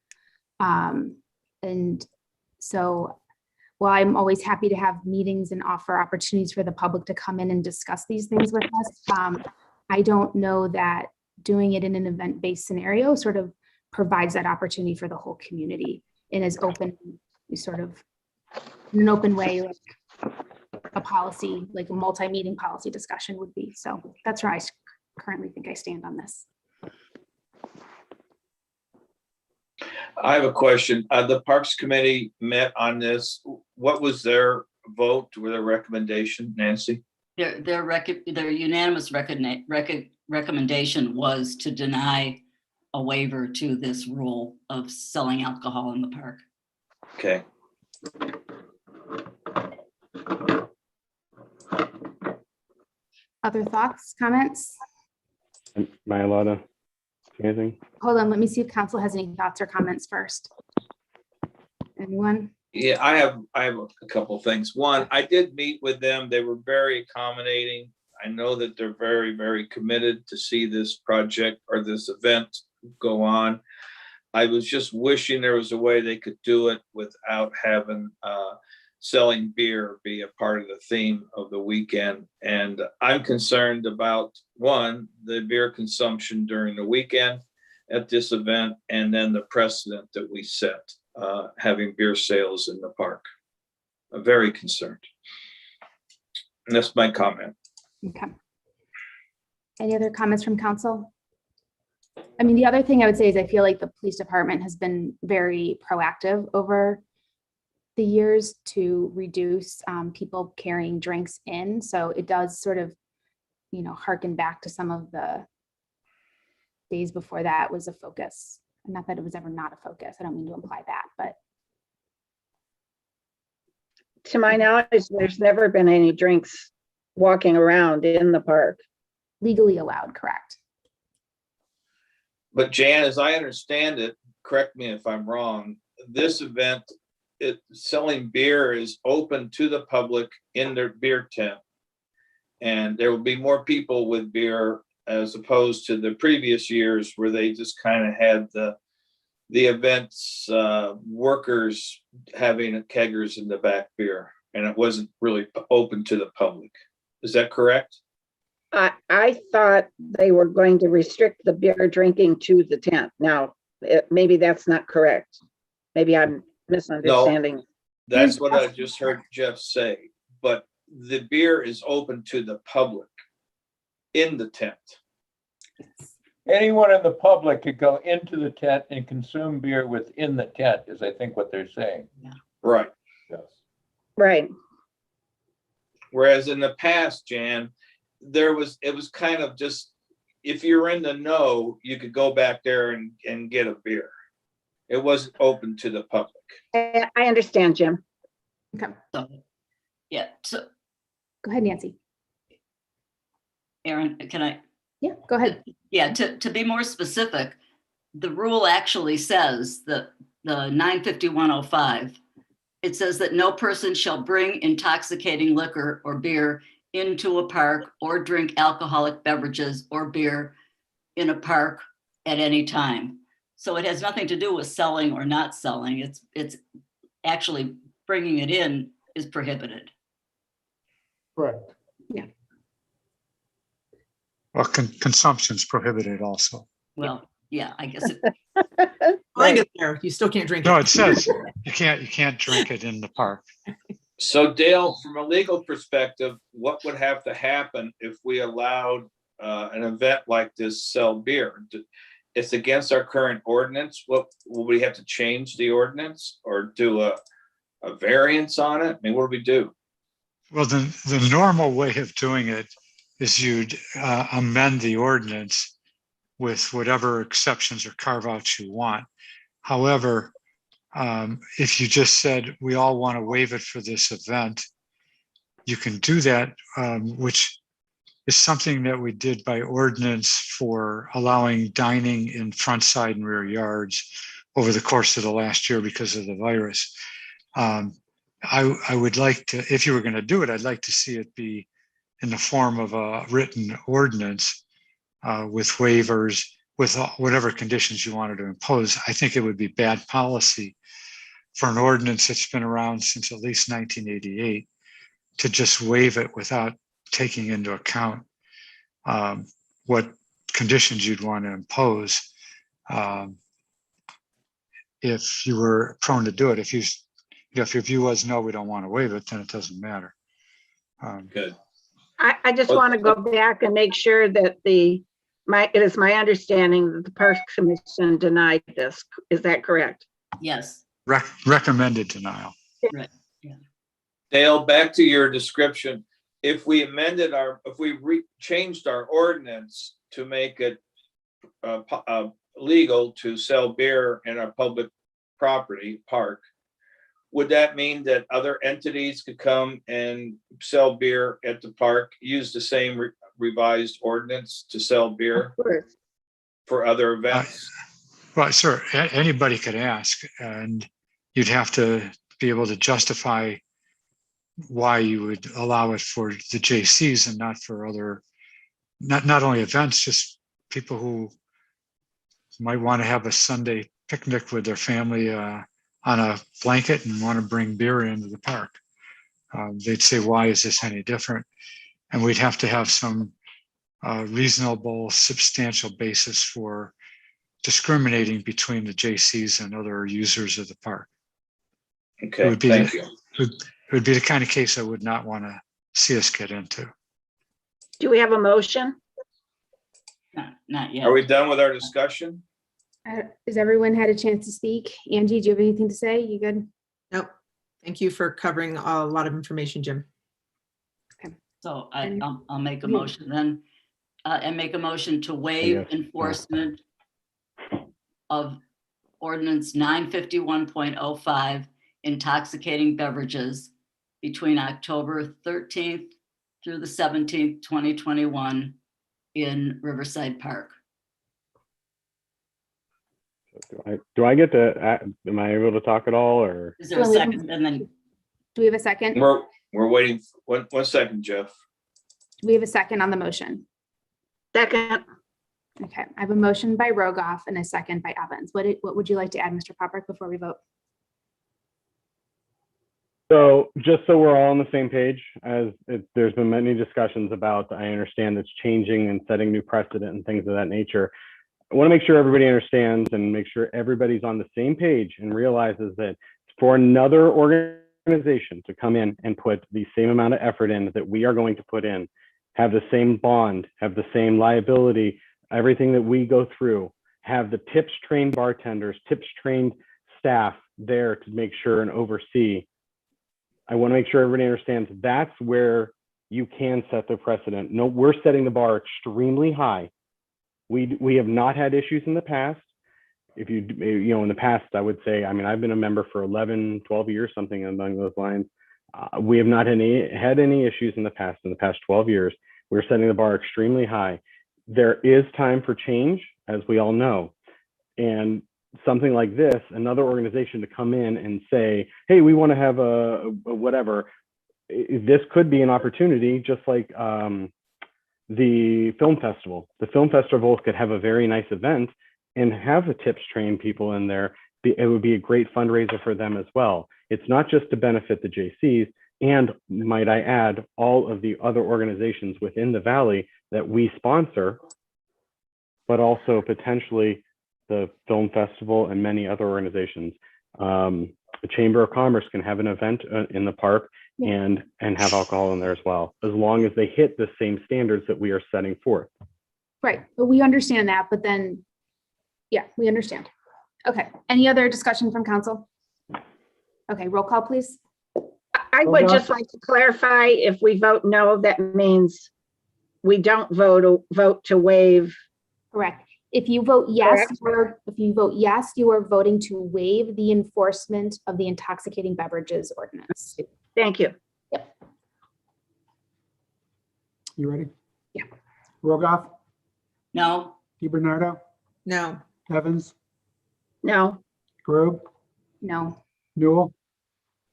And so while I'm always happy to have meetings and offer opportunities for the public to come in and discuss these things with us, I don't know that doing it in an event-based scenario sort of provides that opportunity for the whole community in as open, sort of in an open way, like a policy, like a multi-meeting policy discussion would be. So that's where I currently think I stand on this. I have a question. The Parks Committee met on this. What was their vote or their recommendation, Nancy? Their unanimous recommendation was to deny a waiver to this rule of selling alcohol in the park. Okay. Other thoughts, comments? Am I allowed to say anything? Hold on, let me see if council has any thoughts or comments first. Anyone? Yeah, I have a couple of things. One, I did meet with them. They were very accommodating. I know that they're very, very committed to see this project or this event go on. I was just wishing there was a way they could do it without having selling beer be a part of the theme of the weekend. And I'm concerned about, one, the beer consumption during the weekend at this event, and then the precedent that we set, having beer sales in the park. I'm very concerned. And that's my comment. Okay. Any other comments from council? I mean, the other thing I would say is I feel like the police department has been very proactive over the years to reduce people carrying drinks in. So it does sort of, harken back to some of the days before that was a focus. Not that it was ever not a focus. I don't mean to imply that, but. To my knowledge, there's never been any drinks walking around in the park. Legally allowed, correct? But Jan, as I understand it, correct me if I'm wrong, this event, selling beer is open to the public in their beer tent. And there will be more people with beer as opposed to the previous years where they just kind of had the events, workers having keggers in the back beer, and it wasn't really open to the public. Is that correct? I thought they were going to restrict the beer drinking to the tent. Now, maybe that's not correct. Maybe I'm misunderstanding. That's what I just heard Jeff say, but the beer is open to the public in the tent. Anyone in the public could go into the tent and consume beer within the tent, is I think what they're saying. Right. Yes. Right. Whereas in the past, Jan, it was kind of just, if you're in the know, you could go back there and get a beer. It wasn't open to the public. I understand, Jim. Okay. So, yeah, so Go ahead, Nancy. Aaron, can I? Yeah, go ahead. Yeah, to be more specific, the rule actually says that the 95105, it says that no person shall bring intoxicating liquor or beer into a park or drink alcoholic beverages or beer in a park at any time. So it has nothing to do with selling or not selling. It's actually bringing it in is prohibited. Correct. Yeah. Well, consumption's prohibited also. Well, yeah, I guess it, Find it there. You still can't drink No, it. it says you can't drink it in the park. So Dale, from a legal perspective, what would have to happen if we allowed an event like this sell beer? It's against our current ordinance. What will we have to change the ordinance or do a variance on it? I mean, what do we do? Well, the normal way of doing it is you'd amend the ordinance with whatever exceptions or carve outs you want. However, if you just said, we all want to waive it for this event, you can do that, which is something that we did by ordinance for allowing dining in front, side, and rear yards over the course of the last year because of the virus. I would like to, if you were going to do it, I'd like to see it be in the form of a written ordinance with waivers, with whatever conditions you wanted to impose. I think it would be bad policy for an ordinance that's been around since at least 1988 to just waive it without taking into account what conditions you'd want to impose. If you were prone to do it, if your view was no, we don't want to waive it, then it doesn't matter. Good. I just want to go back and make sure that it is my understanding that the Parks Commission denied this. Is that correct? yes. Recommended denial. Right. Yeah. Dale, back to your description. if we changed our ordinance to make it legal to sell beer in our public property park, would that mean that other entities could come and sell beer at the park, use the same revised ordinance to sell beer Of course. for other events? Well, sir, anybody could ask, and you'd have to be able to justify why you would allow it for the JCs and not for other, not only events, just people who might want to have a Sunday picnic with their family on a blanket and want to bring beer into the park. They'd say, why is this any different? And we'd have to have some reasonable, substantial basis for discriminating between the JCs and other users of the park. Okay, thank you. It would be the kind of case I would not want to see us get into. Do we have a motion? Not yet. Are we done with our discussion? Has everyone had a chance to speak? Angie, do you have anything to say? You good? Nope. Thank you for covering a lot of information, Jim. So I'll make a motion then, and make a motion to waive enforcement of ordinance 951.05, intoxicating beverages, between October 13th through the 17th, 2021 in Riverside Park. Do I get to, am I able to talk at all, or? Is there a second? And then, Do we have a second? We're waiting. One second, Jeff. Do we have a second on the motion? Second. Okay, I have a motion by Rogoff and a second by Evans. What would you like to add, Mr. Poprick, before we vote? So just so we're all on the same page, there's been many discussions about, I understand it's changing and setting new precedent and things of that nature. I want to make sure everybody understands and make sure everybody's on the same page and realizes that for another organization to come in and put the same amount of effort in that we are going to put in, have the same bond, have the same liability, everything that we go through, have the tips trained bartenders, tips trained staff there to make sure and oversee. I want to make sure everybody understands that's where you can set the precedent. No, we're setting the bar extremely high. We have not had issues in the past. If you know, in the past, I would say, I mean, I've been a member for 11, 12 years, something along those lines. We have not had any issues in the past 12 years. We're setting the bar extremely high. There is time for change, as we all know. And something like this, another organization to come in and say, hey, we want to have a whatever, this could be an opportunity, just like the film festival. The film festival could have a very nice event and have the tips trained people in there. It would be a great fundraiser for them as well. It's not just to benefit the JCs, and might I add, all of the other organizations within the Valley that we sponsor, but also potentially the film festival and many other organizations. The Chamber of Commerce can have an event in the park and have alcohol in there as well, as long as they hit the same standards that we are setting forth. Right, but we understand that, but then, yeah, we understand. Okay, any other discussion from council? Okay, roll call, please. I would just like to clarify, if we vote no, that means we don't vote to waive. Correct. If you vote yes, Correct. you are voting to waive the enforcement of the intoxicating beverages ordinance. Thank you. You ready? Yeah. Rogoff, no, DiBernardo, No. Evans, No. Grobe, No. Newell,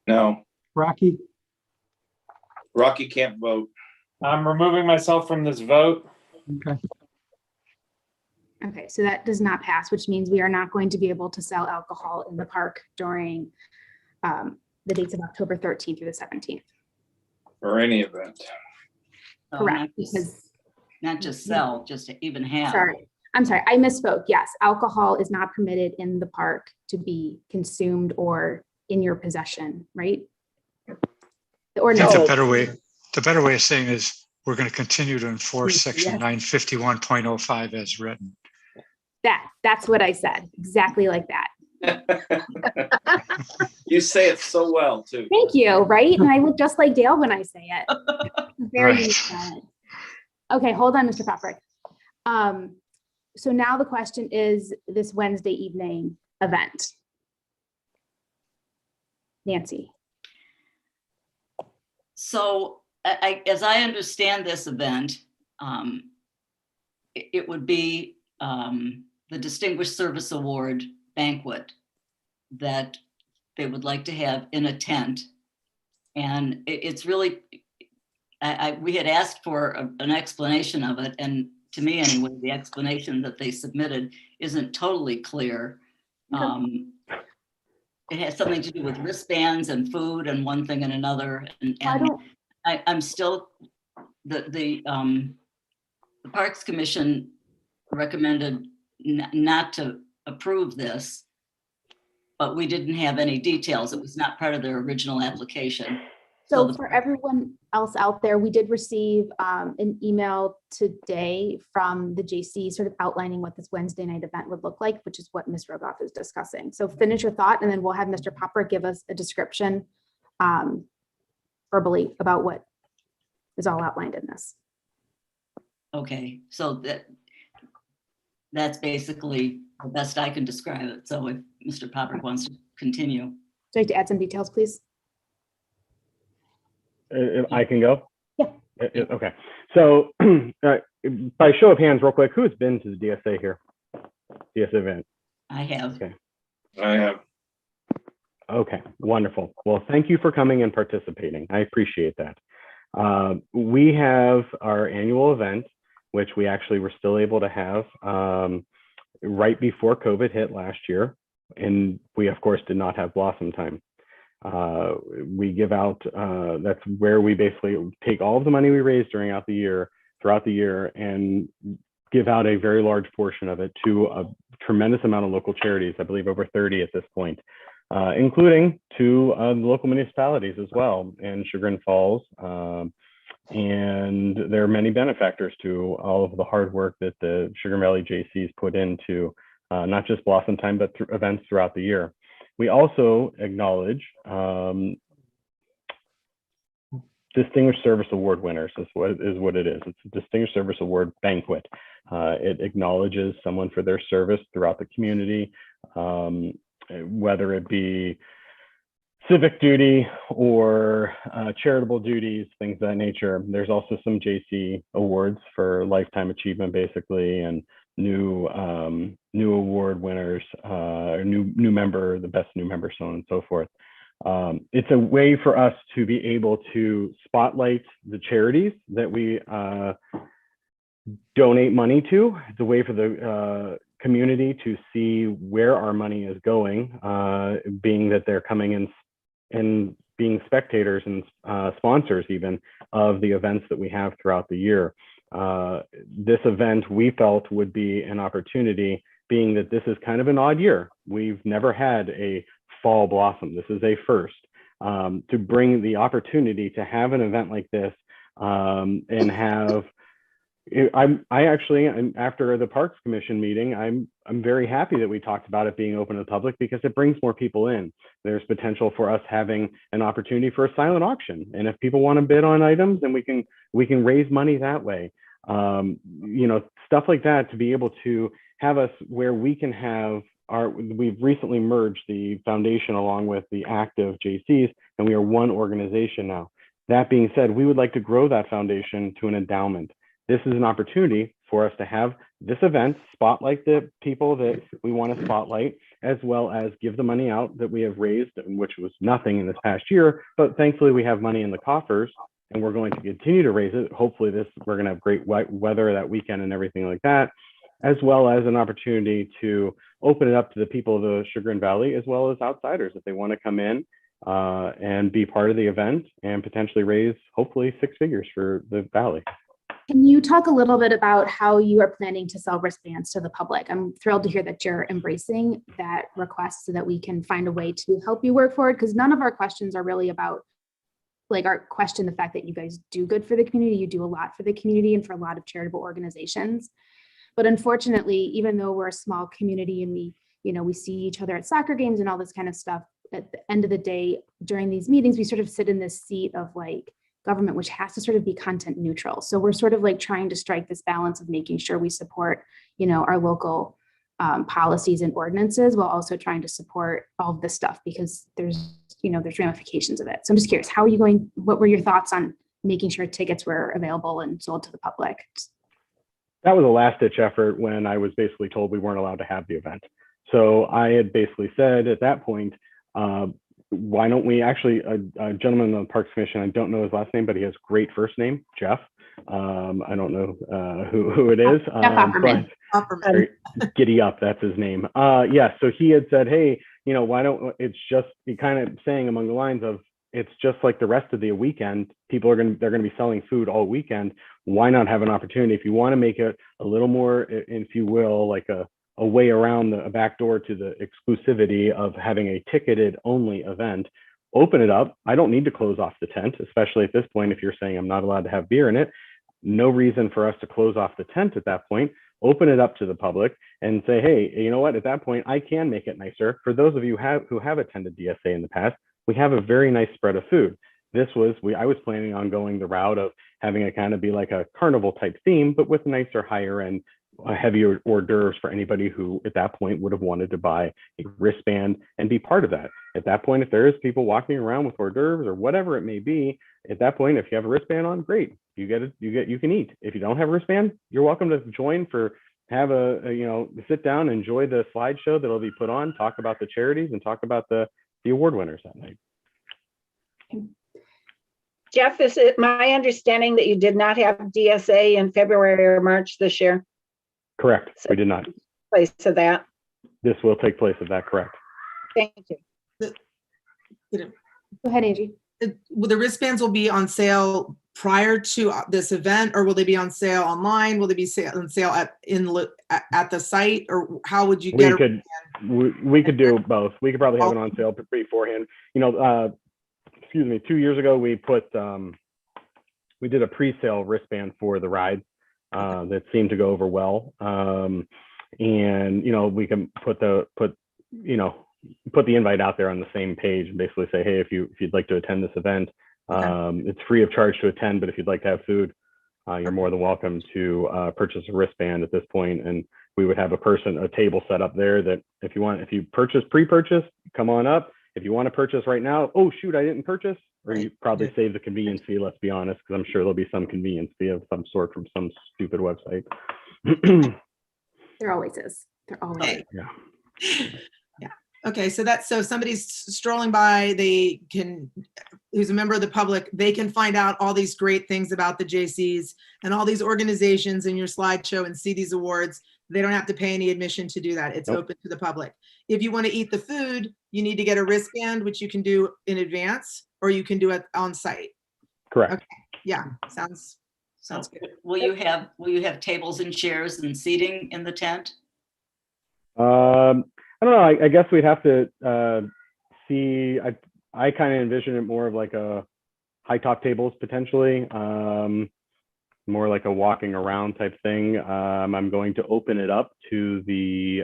No, Rocky, Rocky can't vote. I'm removing myself from this vote. okay. Okay, so that does not pass, which means we are not going to be able to sell alcohol in the park during the dates of October 13th through the 17th. Or any event. so Correct, because, not just sell, just to even have. sorry, I'm sorry, I misspoke. Yes, alcohol is not permitted in the park to be consumed or in your possession, right? The I ordinance. think the better way of saying is we're going to continue to enforce section Yes. 951.05 as written. That's what I said, exactly like that. You say it so well, too. Thank you, right? And I look just like Dale when I say it. Very Right. unique talent. Okay, hold on, Mr. Paprick. So now the question is this Wednesday evening event. Nancy. So as I understand this event, it would be the Distinguished Service Award banquet that they would like to have in a tent. And it's really, we had asked for an explanation of it. And to me anyway, the explanation that they submitted isn't totally clear. It has something to do with wristbands and food and one thing and another. And I'm still, the Parks Commission recommended not to approve this, but we didn't have any details. It was not part of their original application. So for everyone else out there, we did receive an email today from the JC sort of outlining what this Wednesday night event would look like, which is what Ms. Rogoff is discussing. So finish your thought and then we'll have Mr. Popper give us a description verbally about what is all outlined in this. Okay, so that's basically the best I can describe it. So if Mr. Popper wants to continue. Would you like to add some details, please? I can go? Yeah. Okay. So by show of hands, real quick, who's been to the DSA here? DSA event? I have. Okay. I have. Okay, wonderful. Well, thank you for coming and participating. I appreciate that. We have our annual event, which we actually were still able to have right before COVID hit last year. And we, of course, did not have Blossom Time. We give out, that's where we basically take all of the money we raise throughout the year and give out a very large portion of it to a tremendous amount of local charities, I believe over 30 at this point, including to local municipalities as well, and Chagrin Falls. And there are many benefactors to all of the hard work that the Chagrin Valley JCs put into not just Blossom Time, but events throughout the year. We also acknowledge Distinguished Service Award winners is what it is. It's a Distinguished Service Award banquet. It acknowledges someone for their service throughout the community, whether it be civic duty or charitable duties, things of that nature. There's also some JC awards for lifetime achievement, basically, and new award winners, new member, the best new member, so on and so forth. It's a way for us to be able to spotlight the charities that we donate money to. It's a way for the community to see where our money is going, being that they're coming in and being spectators and sponsors even of the events that we have throughout the year. This event we felt would be an opportunity, being that this is kind of an odd year. We've never had a fall blossom. This is a first, to bring the opportunity to have an event like this and have, I actually, after the Parks Commission meeting, I'm very happy that we talked about it being open to the public because it brings more people in. There's potential for us having an opportunity for a silent auction. And if people want to bid on items, then we can raise money that way. You know, stuff like that, to be able to have us where we can have we've recently merged the foundation along with the active JCs, and we are one organization now. That being said, we would like to grow that foundation to an endowment. This is an opportunity for us to have this event, spotlight the people that we want to spotlight, as well as give the money out that we have raised, which was nothing in this past year, but thankfully we have money in the coffers and we're going to continue to raise it. Hopefully we're going to have great weather that weekend and everything like that, as well as an opportunity to open it up to the people of the Chagrin Valley, as well as outsiders if they want to come in and be part of the event and potentially raise hopefully 6 figures for the Valley. Can you talk a little bit about how you are planning to sell wristbands to the public? I'm thrilled to hear that you're embracing that request so that we can find a way to help you work forward, because none of our questions are really about, like, our question, the fact that you guys do good for the community. You do a lot for the community and for a lot of charitable organizations. But unfortunately, even though we're a small community and we we see each other at soccer games and all this kind of stuff. At the end of the day, during these meetings, we sort of sit in this seat of like government, which has to sort of be content neutral. So we're sort of like trying to strike this balance of making sure we support, our local policies and ordinances while also trying to support all of this stuff because there's ramifications of it. So I'm just curious, what were your thoughts on making sure tickets were available and sold to the public? That was a last ditch effort when I was basically told we weren't allowed to have the event. So I had basically said at that point, why don't we actually, a gentleman on the Parks Commission, I don't know his last name, but he has great first name, Jeff. I don't know who it is. But Giddy Up, that's his name. Yeah, so he had said, hey, why don't, it's just, he kind of saying among the lines of, it's just like the rest of the weekend. They're going to be selling food all weekend. Why not have an opportunity if you want to make it a little more, if you will, like a way around a back door to the exclusivity of having a ticketed only event, open it up. I don't need to close off the tent, especially at this point. If you're saying I'm not allowed to have beer in it, no reason for us to close off the tent at that point. Open it up to the public and say, hey, you know what, at that point, I can make it nicer. For those of you who have attended DSA in the past, we have a very nice spread of food. I was planning on going the route of having it kind of be like a carnival type theme, but with nicer, higher end, heavier hors d'oeuvres for anybody who at that point would have wanted to buy a wristband and be part of that. At that point, if there is people walking around with hors d'oeuvres or whatever it may be, at that point, if you have a wristband on, great, you can eat. If you don't have a wristband, you're welcome to join have sit down, enjoy the slideshow that'll be put on, talk about the charities and talk about the award winners that night. Jeff, is it my understanding that you did not have DSA in February or March this year? Correct. We did not. Place of that. This will take place of that. Correct. Thank you. Go ahead, Angie. Will the wristbands will be on sale prior to this event, or will they be on sale online? Will they be on sale at the site, or how would you get? We could do both. We could probably have it on sale beforehand. 2 years ago we did a pre-sale wristband for the ride that seemed to go over well. And we can put the invite out there on the same page and basically say, hey, if you'd like to attend this event, it's free of charge to attend, but if you'd like to have food, you're more than welcome to purchase a wristband at this point. And we would have a table set up there that if you pre-purchase, come on up. If you want to purchase right now, oh shoot, I didn't purchase, or you probably save the convenience fee, let's be honest, because I'm sure there'll be some convenience fee of some sort from some stupid website. There always is. There always is. Yeah. Yeah. Okay, so somebody's strolling by, who's a member of the public, they can find out all these great things about the JCs and all these organizations in your slideshow and see these awards. They don't have to pay any admission to do that. It's open to the public. If you want to eat the food, you need to get a wristband, which you can do in advance, or you can do it on site. Correct. Okay. Yeah, sounds good. Will you have tables and chairs and seating in the tent? I don't know. I guess we'd have to see. I kind of envision it more of like a high top tables potentially. More like a walking around type thing. I'm going to open it up to the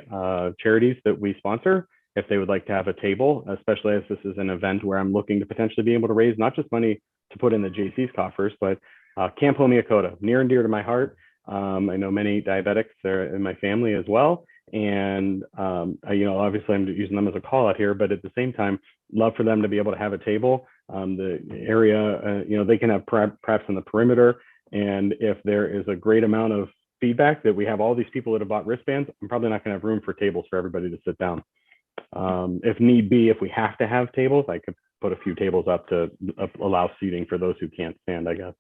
charities that we sponsor if they would like to have a table, especially as this is an event where I'm looking to potentially be able to raise not just money to put in the JC's coffers, but Camp Homeopathia, near and dear to my heart. I know many diabetics are in my family as well. And, obviously I'm using them as a call out here, but at the same time, love for them to be able to have a table. The area, they can have perhaps in the perimeter. And if there is a great amount of feedback that we have all these people that have bought wristbands, I'm probably not going to have room for tables for everybody to sit down. If need be, if we have to have tables, I could put a few tables up to allow seating for those who can't stand, I guess.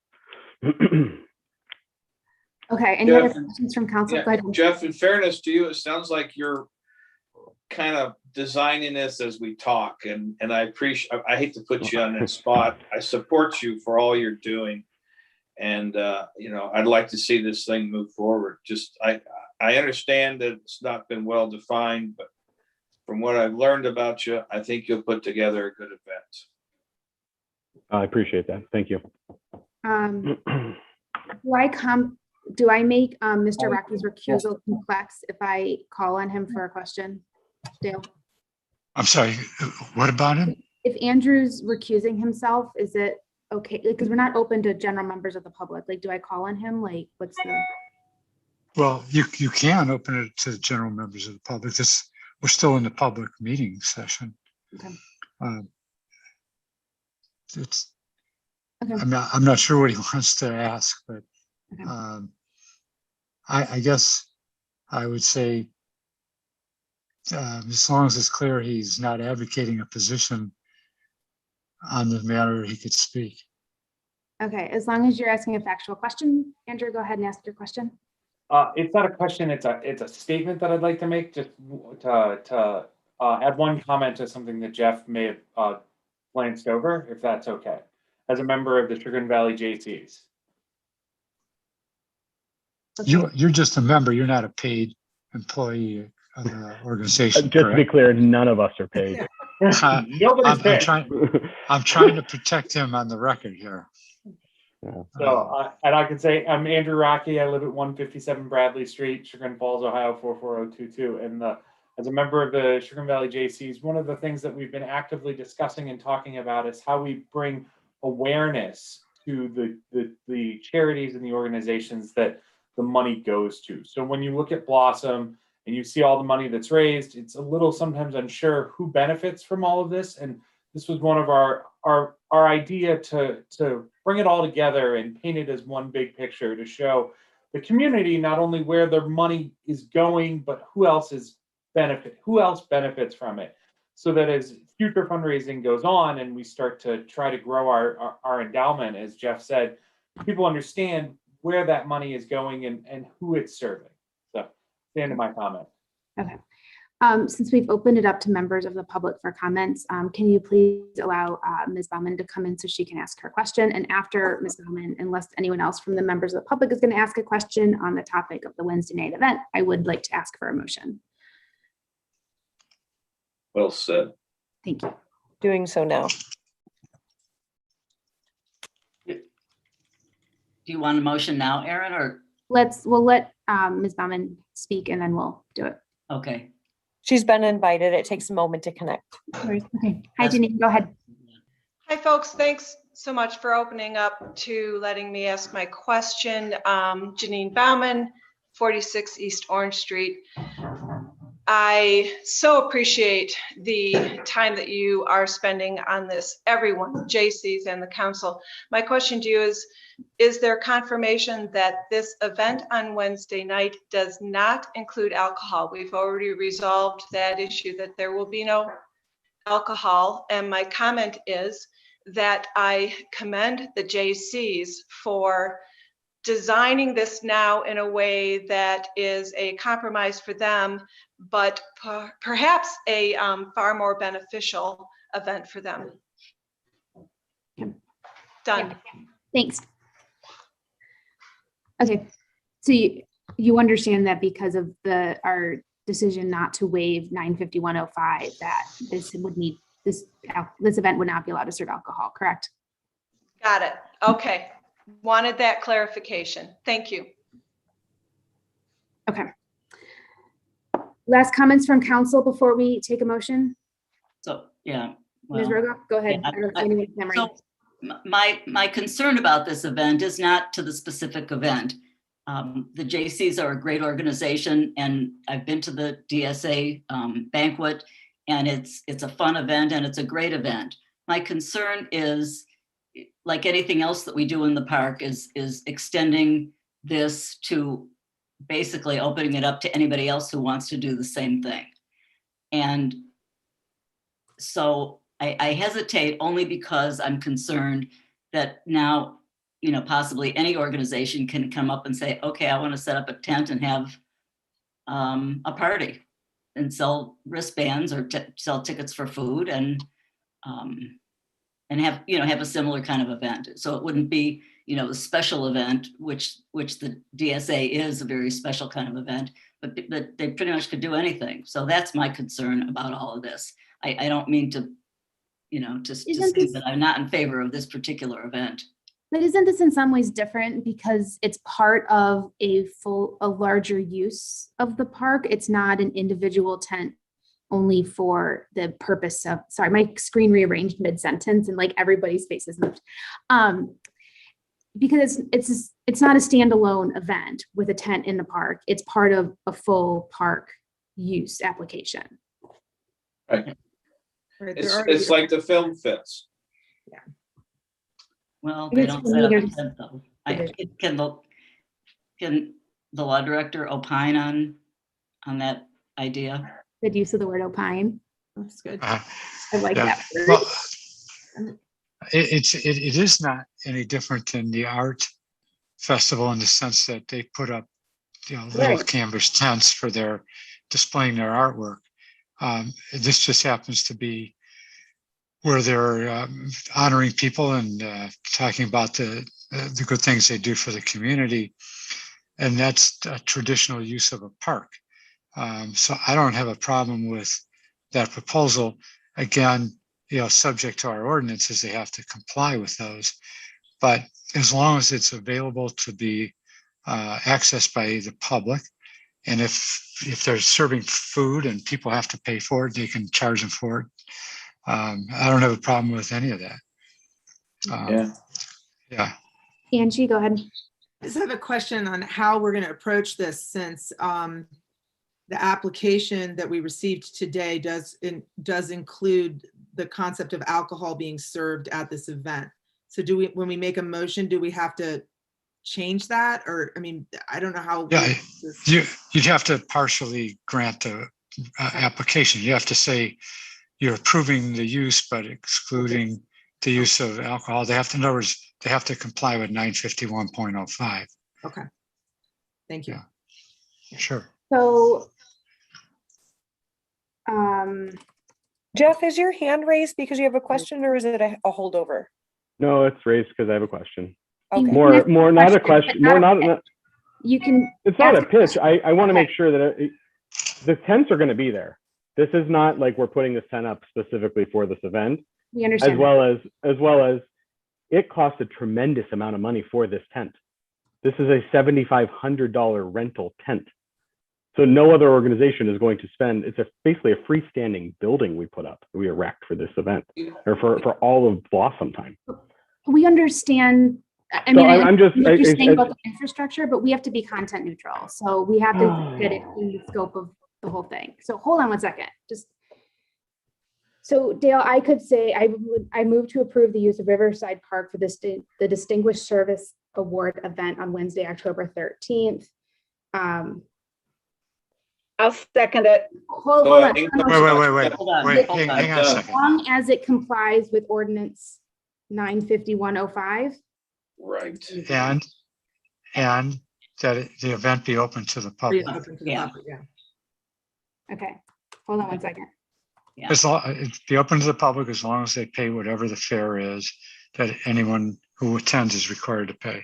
Okay, any other questions from council? Go ahead. Jeff, in fairness to you, it sounds like you're kind of designing this as we talk, and I hate to put you on that spot. I support you for all you're doing. And, I'd like to see this thing move forward. I understand that it's not been well defined, but from what I've learned about you, I think you'll put together a good event. I appreciate that. Thank you. Do I make Mr. Rocky's recusal complex if I call on him for a question? Dale? I'm sorry, what about him? If Andrew's recusing himself, is it okay? Because we're not open to general members of the public. Like, do I call on him? Like, what's the? Well, you can open it to the general members of the public. We're still in the public meeting session. Okay. It's, Okay. I'm not sure what he wants to ask, but Okay. I guess I would say, as long as it's clear he's not advocating a position on the matter, he could speak. Okay, as long as you're asking a factual question, Andrew, go ahead and ask your question. It's not a question, it's a statement that I'd like to make, just to add one comment to something that Jeff may have glanced over, if that's okay, as a member of the Chagrin Valley J.C.'s. You're just a member, you're not a paid employee of the organization, Just to be correct? clear, none of us are paid. Nobody's paid. I'm trying to protect him on the record here. So, and I can say, I'm Andrew Rocky. I live at 157 Bradley Street, Chagrin Falls, Ohio, 44022. And as a member of the Chagrin Valley J.C.'s, one of the things that we've been actively discussing and talking about is how we bring awareness to the charities and the organizations that the money goes to. So when you look at Blossom and you see all the money that's raised, it's a little sometimes unsure who benefits from all of this. And this was one of our idea to bring it all together and paint it as one big picture to show the community not only where their money is going, but who else benefits from it. So that as future fundraising goes on and we start to try to grow our endowment, as Jeff said, people understand where that money is going and who it's serving. So that's the end of my comment. Okay. Since we've opened it up to members of the public for comments, can you please allow Ms. Baumann to come in so she can ask her question? And after Ms. Baumann, unless anyone else from the members of the public is going to ask a question on the topic of the Wednesday night event, I would like to ask for a motion. Well said. Thank you. Doing so now. Do you want a motion now, Erin, or? We'll let Ms. Baumann speak and then we'll do it. Okay. She's been invited. It takes a moment to connect. Okay. Hi, Janine, go ahead. Hi, folks. Thanks so much for opening up to letting me ask my question. Janine Baumann, 46 East Orange Street. I so appreciate the time that you are spending on this, everyone, J.C.'s and the council. My question to you is there confirmation that this event on Wednesday night does not include alcohol? We've already resolved that issue, that there will be no alcohol. And my comment is that I commend the J.C.'s for designing this now in a way that is a compromise for them, but perhaps a far more beneficial event for them. Done. Thanks. Okay, so you understand that because of our decision not to waive 95105, that this event would not be allowed to serve alcohol, correct? Got it. Okay. Wanted that clarification. Thank you. Okay. Last comments from council before we take a motion? So, yeah. Ms. Rogoff, go ahead. Yeah, I don't see anyone clamoring. So my concern about this event is not to the specific event. The J.C.'s are a great organization, and I've been to the DSA banquet, and it's a fun event and it's a great event. My concern is, like anything else that we do in the park, is extending this to basically opening it up to anybody else who wants to do the same thing. And so I hesitate only because I'm concerned that now, possibly any organization can come up and say, okay, I want to set up a tent and have a party and sell wristbands or sell tickets for food and have a similar kind of event. So it wouldn't be, the special event, which the DSA is a very special kind of event, but they pretty much could do anything. So that's my concern about all of this. I don't mean to, to say that I'm not in favor of this particular event. But isn't this in some ways different because it's part of a larger use of the park? It's not an individual tent only for the purpose of, sorry, my screen rearranged mid-sentence and like everybody's faces moved. Because it's not a standalone event with a tent in the park. It's part of a full park use application. Right. Right, It's, they're already- it's like the film fits. Well, I they guess don't for set me, up a there's- tent though. Can the law director opine on that idea? Good use of the word opine. That's good. I like Yeah. that word. Well, it is not any different than the art festival in the sense that they put up, little Right. canvas tents for their displaying their artwork. This just happens to be where they're honoring people and talking about the good things they do for the community. And that's a traditional use of a park. So I don't have a problem with that proposal. Again, subject to our ordinances, they have to comply with those. But as long as it's available to be accessed by the public, and if they're serving food and people have to pay for it, they can charge them for it. I don't have a problem with any of that. Yeah. Angie, go ahead. I just have a question on how we're going to approach this, since the application that we received today does include the concept of alcohol being served at this event. So when we make a motion, do we have to change that? Or, I mean, I don't know how. Yeah, you'd have to partially grant the application. You have to say you're approving the use, but excluding the use of alcohol. They have to, in other words, they have to comply with 951.05. Okay. Thank you. Yeah. Sure. So, Jeff, is your hand raised because you have a question, or is it a holdover? No, it's raised because I have a question. Okay. More, not a question, more not, you can. it's not a ask pitch. I want to Okay. make sure that the tents are going to be there. This is not like we're putting this tent up specifically for this event, We understand. as well as it costs a tremendous amount of money for this tent. This is a $7,500 rental tent. So no other organization is going to spend, it's basically a freestanding building we put up, we erect for this event, or for all of Blossom time. We understand. I So mean, I'm just- what you're I- saying about the infrastructure, but we have to be content neutral. So we have to get it in the scope of the whole thing. So hold on one second. So Dale, I could say I move to approve the use of Riverside Park for the Distinguished Service Award event on Wednesday, October 13th. I'll second it. Hold So on. Wait, Hold on, wait, hold on. hang on a As second. long as it complies with ordinance 95105. Right. And that the event be open to the public. Open to the Yeah. public, yeah. Okay, hold on one second. Yeah. It'd be open to the public as long as they pay whatever the fare is that anyone who attends is required to pay.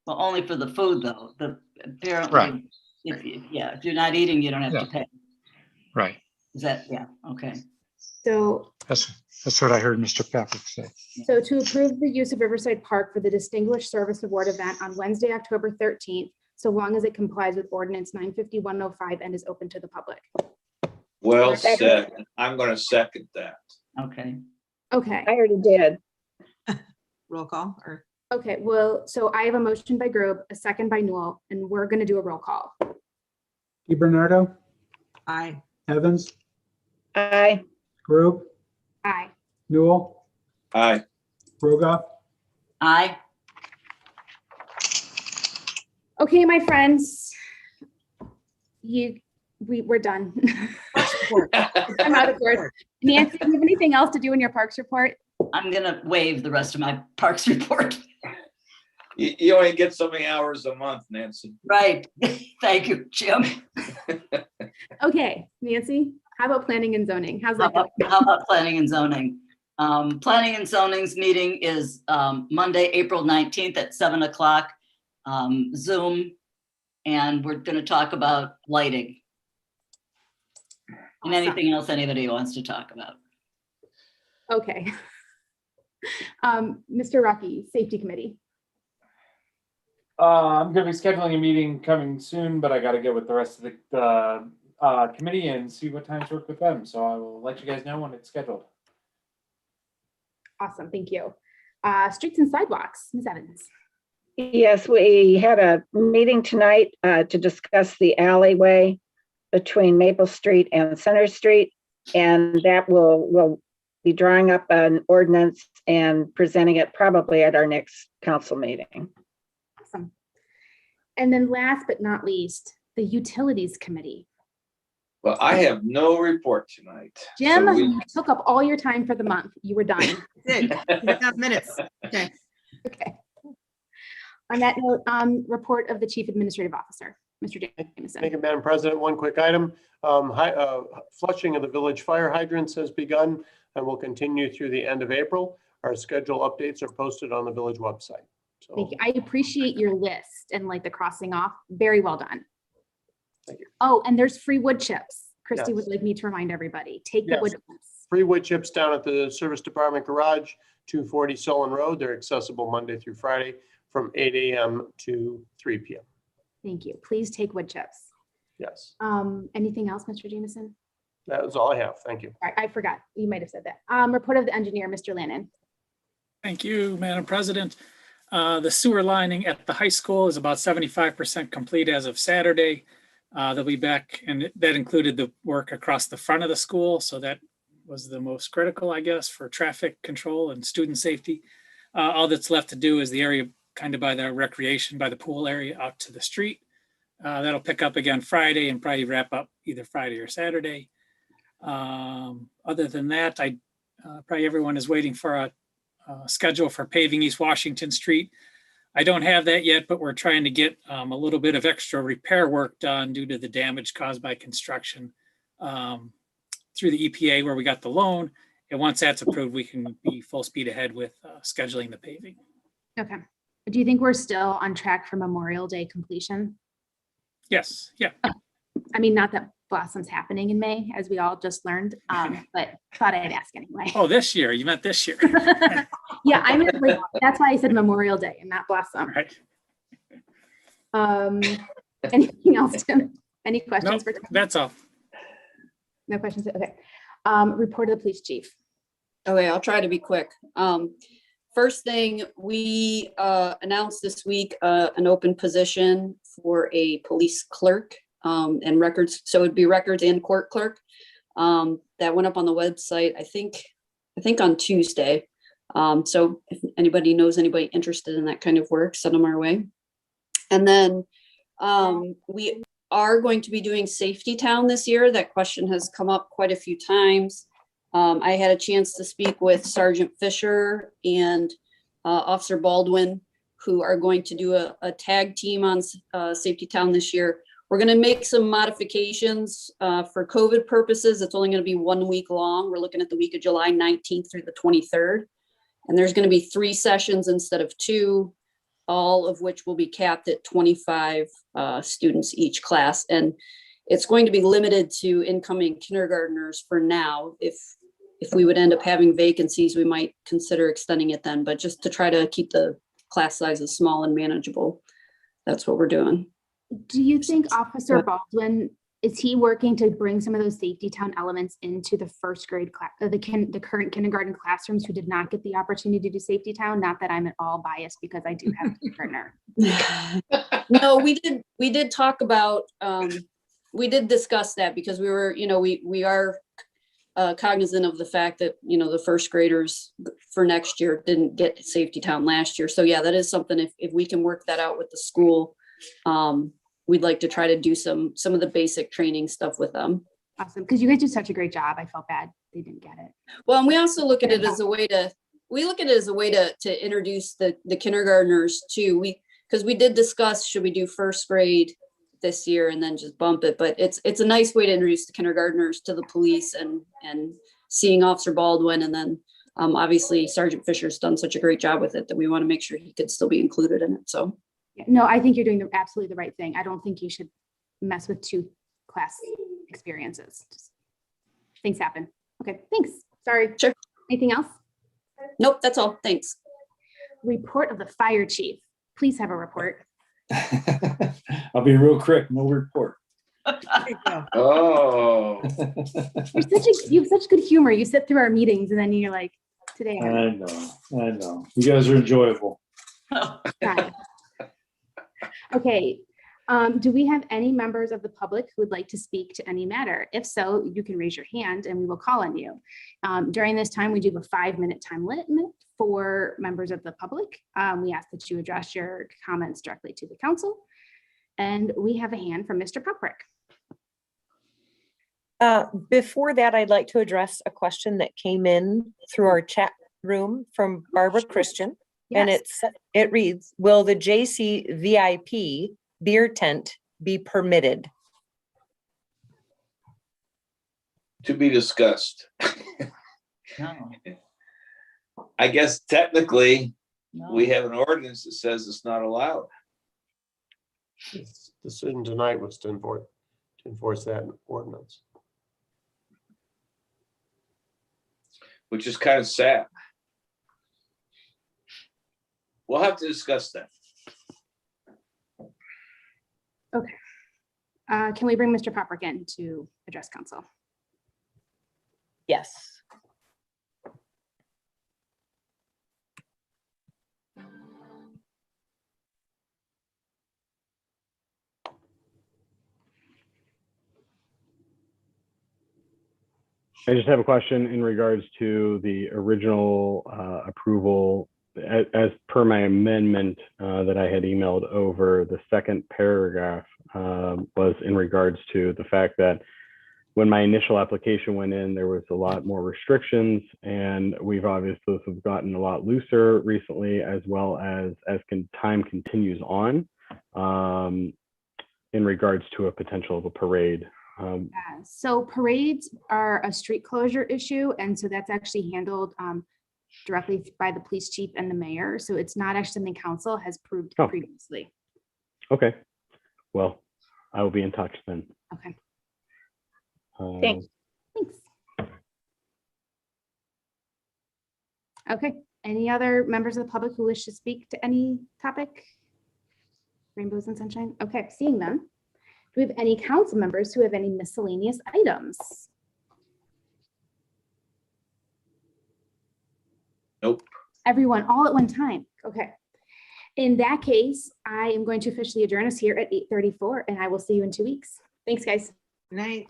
Well, only for the food though. Apparently, Right. if you're not eating, you don't have Yeah. to pay. Right. Is that, yeah, okay. So That's what I heard Mr. Patrick say. So to approve the use of Riverside Park for the Distinguished Service Award event on Wednesday, October 13th, so long as it complies with ordinance 95105 and is open to the public. Well said. I'm going to second that. Okay. Okay, I already did. Roll call or? okay, well, so I have a motion by Grobe, a second by Newell, and we're gonna do a roll call. DiBernardo, Aye. Evans, Aye. Grobe, Aye. Newell, Aye. Rogoff, Aye. Okay, my friends, we're done. I'm out of words. Nancy, do you have anything else to do in your parks report? I'm gonna waive the rest of my parks report. You only get so many hours a month, Nancy. Right. Thank you, Jim. Okay, Nancy, how about planning and zoning? How's How that going? about, how about planning and zoning? Planning and zoning's meeting is Monday, April 19th at 7 o'clock, Zoom. And we're gonna talk about lighting. And anything else anybody wants to talk about. Okay. Mr. Rocky, Safety Committee. I'm gonna be scheduling a meeting coming soon, but I gotta get with the rest of the committee and see what times work with them. So I will let you guys know when it's scheduled. Awesome, thank you. Streets and sidewalks, Ms. Evans. Yes, we had a meeting tonight to discuss the alleyway between Maple Street and Center Street. And that we'll be drawing up an ordinance and presenting it probably at our next council meeting. Awesome. And then last but not least, the Utilities Committee. Well, I have no report tonight. Jim, So we- you took up all your time for the month. You were done. Good. You have minutes. Okay. Okay. On that note, report of the Chief Administrative Officer, Mr. Jameson. Thank you, Madam President. One quick item. Flushing of the village fire hydrants has begun and will continue through the end of April. Our schedule updates are posted on the village website. So Thank you. I appreciate your list and like the crossing off. Very well done. Thank you. Oh, and there's free wood chips. Christy Yes. would like me to remind everybody, take the Yes. wood chips. free wood chips down at the Service Department Garage, 240 Solon Road. They're accessible Monday through Friday from 8 a.m. to 3 p.m. Thank you. Please take wood chips. Yes, Anything else, Mr. Jameson? that was all I have. Thank you. I forgot. You might have said that. Report of the engineer, Mr. Lannon. Thank you, Madam President. The sewer lining at the high school is about 75% complete as of Saturday. They'll be back, and that included the work across the front of the school. So that was the most critical, I guess, for traffic control and student safety. All that's left to do is the area kind of by the recreation, by the pool area out to the street. That'll pick up again Friday and probably wrap up either Friday or Saturday. Other than that, probably everyone is waiting for a schedule for paving East Washington Street. I don't have that yet, but we're trying to get a little bit of extra repair work done due to the damage caused by construction through the EPA where we got the loan. And once that's approved, we can be full speed ahead with scheduling the paving. Okay. Do you think we're still on track for Memorial Day completion? Yes, yeah. I mean, not that Blossom's happening in May, as we all just learned, but thought I'd ask anyway. Oh, this year, you meant this year. Yeah, I mean, like, that's why I said Memorial Day and not Blossom. Right. Anything else, Tim? Any No, questions for Tim? that's all. No questions? Okay. Report of the police chief. Okay, I'll try to be quick. First thing, we announced this week an open position for a police clerk and records. So it'd be records and court clerk. That went up on the website, I think on Tuesday. So if anybody knows anybody interested in that kind of work, send them our way. And then we are going to be doing Safety Town this year. That question has come up quite a few times. I had a chance to speak with Sergeant Fisher and Officer Baldwin, who are going to do a tag team on Safety Town this year. We're going to make some modifications for COVID purposes. It's only going to be 1 week long. We're looking at the week of July 19th through the 23rd. And there's going to be 3 sessions instead of 2, all of which will be capped at 25 students each class. And it's going to be limited to incoming kindergartners for now. If we would end up having vacancies, we might consider extending it then, but just to try to keep the class sizes small and manageable. That's what we're doing. Do you think Officer Baldwin, is he working to bring some of those Safety Town elements into the first grade class, the current kindergarten classrooms who did not get the opportunity to do Safety Town? Not that I'm at all biased because I do have a kindergartner. No, we did talk about, we did discuss that because we were, we are cognizant of the fact that, the first graders for next year didn't get Safety Town last year. So yeah, that is something, if we can work that out with the school, we'd like to try to do some of the basic training stuff with them. Awesome, because you guys do such a great job. I felt bad they didn't get it. Well, and we also look at it as a way to introduce the kindergartners too. Because we did discuss, should we do first grade this year and then just bump it, but it's a nice way to introduce the kindergartners to the police and seeing Officer Baldwin, and then obviously Sergeant Fisher's done such a great job with it that we want to make sure he could still be included in it. So Yeah, no, I think you're doing absolutely the right thing. I don't think you should mess with 2 class experiences. Just, things happen. Okay, thanks. Sorry. Sure. Anything else? Nope, that's all. Thanks. Report of the fire chief. Please have a report. I'll be real quick, no report. Oh, You have such good humor. You sit through our meetings and then you're like, today. I'm I know. You guys are enjoyable. Got it. Okay, do we have any members of the public who would like to speak to any matter? If so, you can raise your hand and we will call on you. During this time, we do have a 5-minute time limit for members of the public. We ask that you address your comments directly to the council. And we have a hand from Mr. Poprick. Before that, I'd like to address a question that came in through our chat room from Barbara Christian. And it reads, will the JC VIP beer tent be permitted? to be discussed. I guess technically, we have an ordinance that says it's not allowed. The decision tonight was to enforce that ordinance. Which is kind of sad. We'll have to discuss that. Okay. Can we bring Mr. Poprick in to address council? Yes. I just have a question in regards to the original approval. As per my amendment that I had emailed over, the second paragraph was in regards to the fact that when my initial application went in, there was a lot more restrictions, and we've obviously gotten a lot looser recently, as well as time continues on in regards to a potential of a parade. So parades are a street closure issue, and so that's actually handled directly by the police chief and the mayor. So it's not actually something council has approved previously. Okay, well, I will be in touch then. Okay. Thanks. Okay, any other members of the public who wish to speak to any topic? Rainbows and sunshine? Okay, seeing them. Do we have any council members who have any miscellaneous items? Nope. Everyone, all at one time. Okay. In that case, I am going to officially adjourn us here at 8:34, and I will see you in 2 weeks. Thanks, guys. Good night.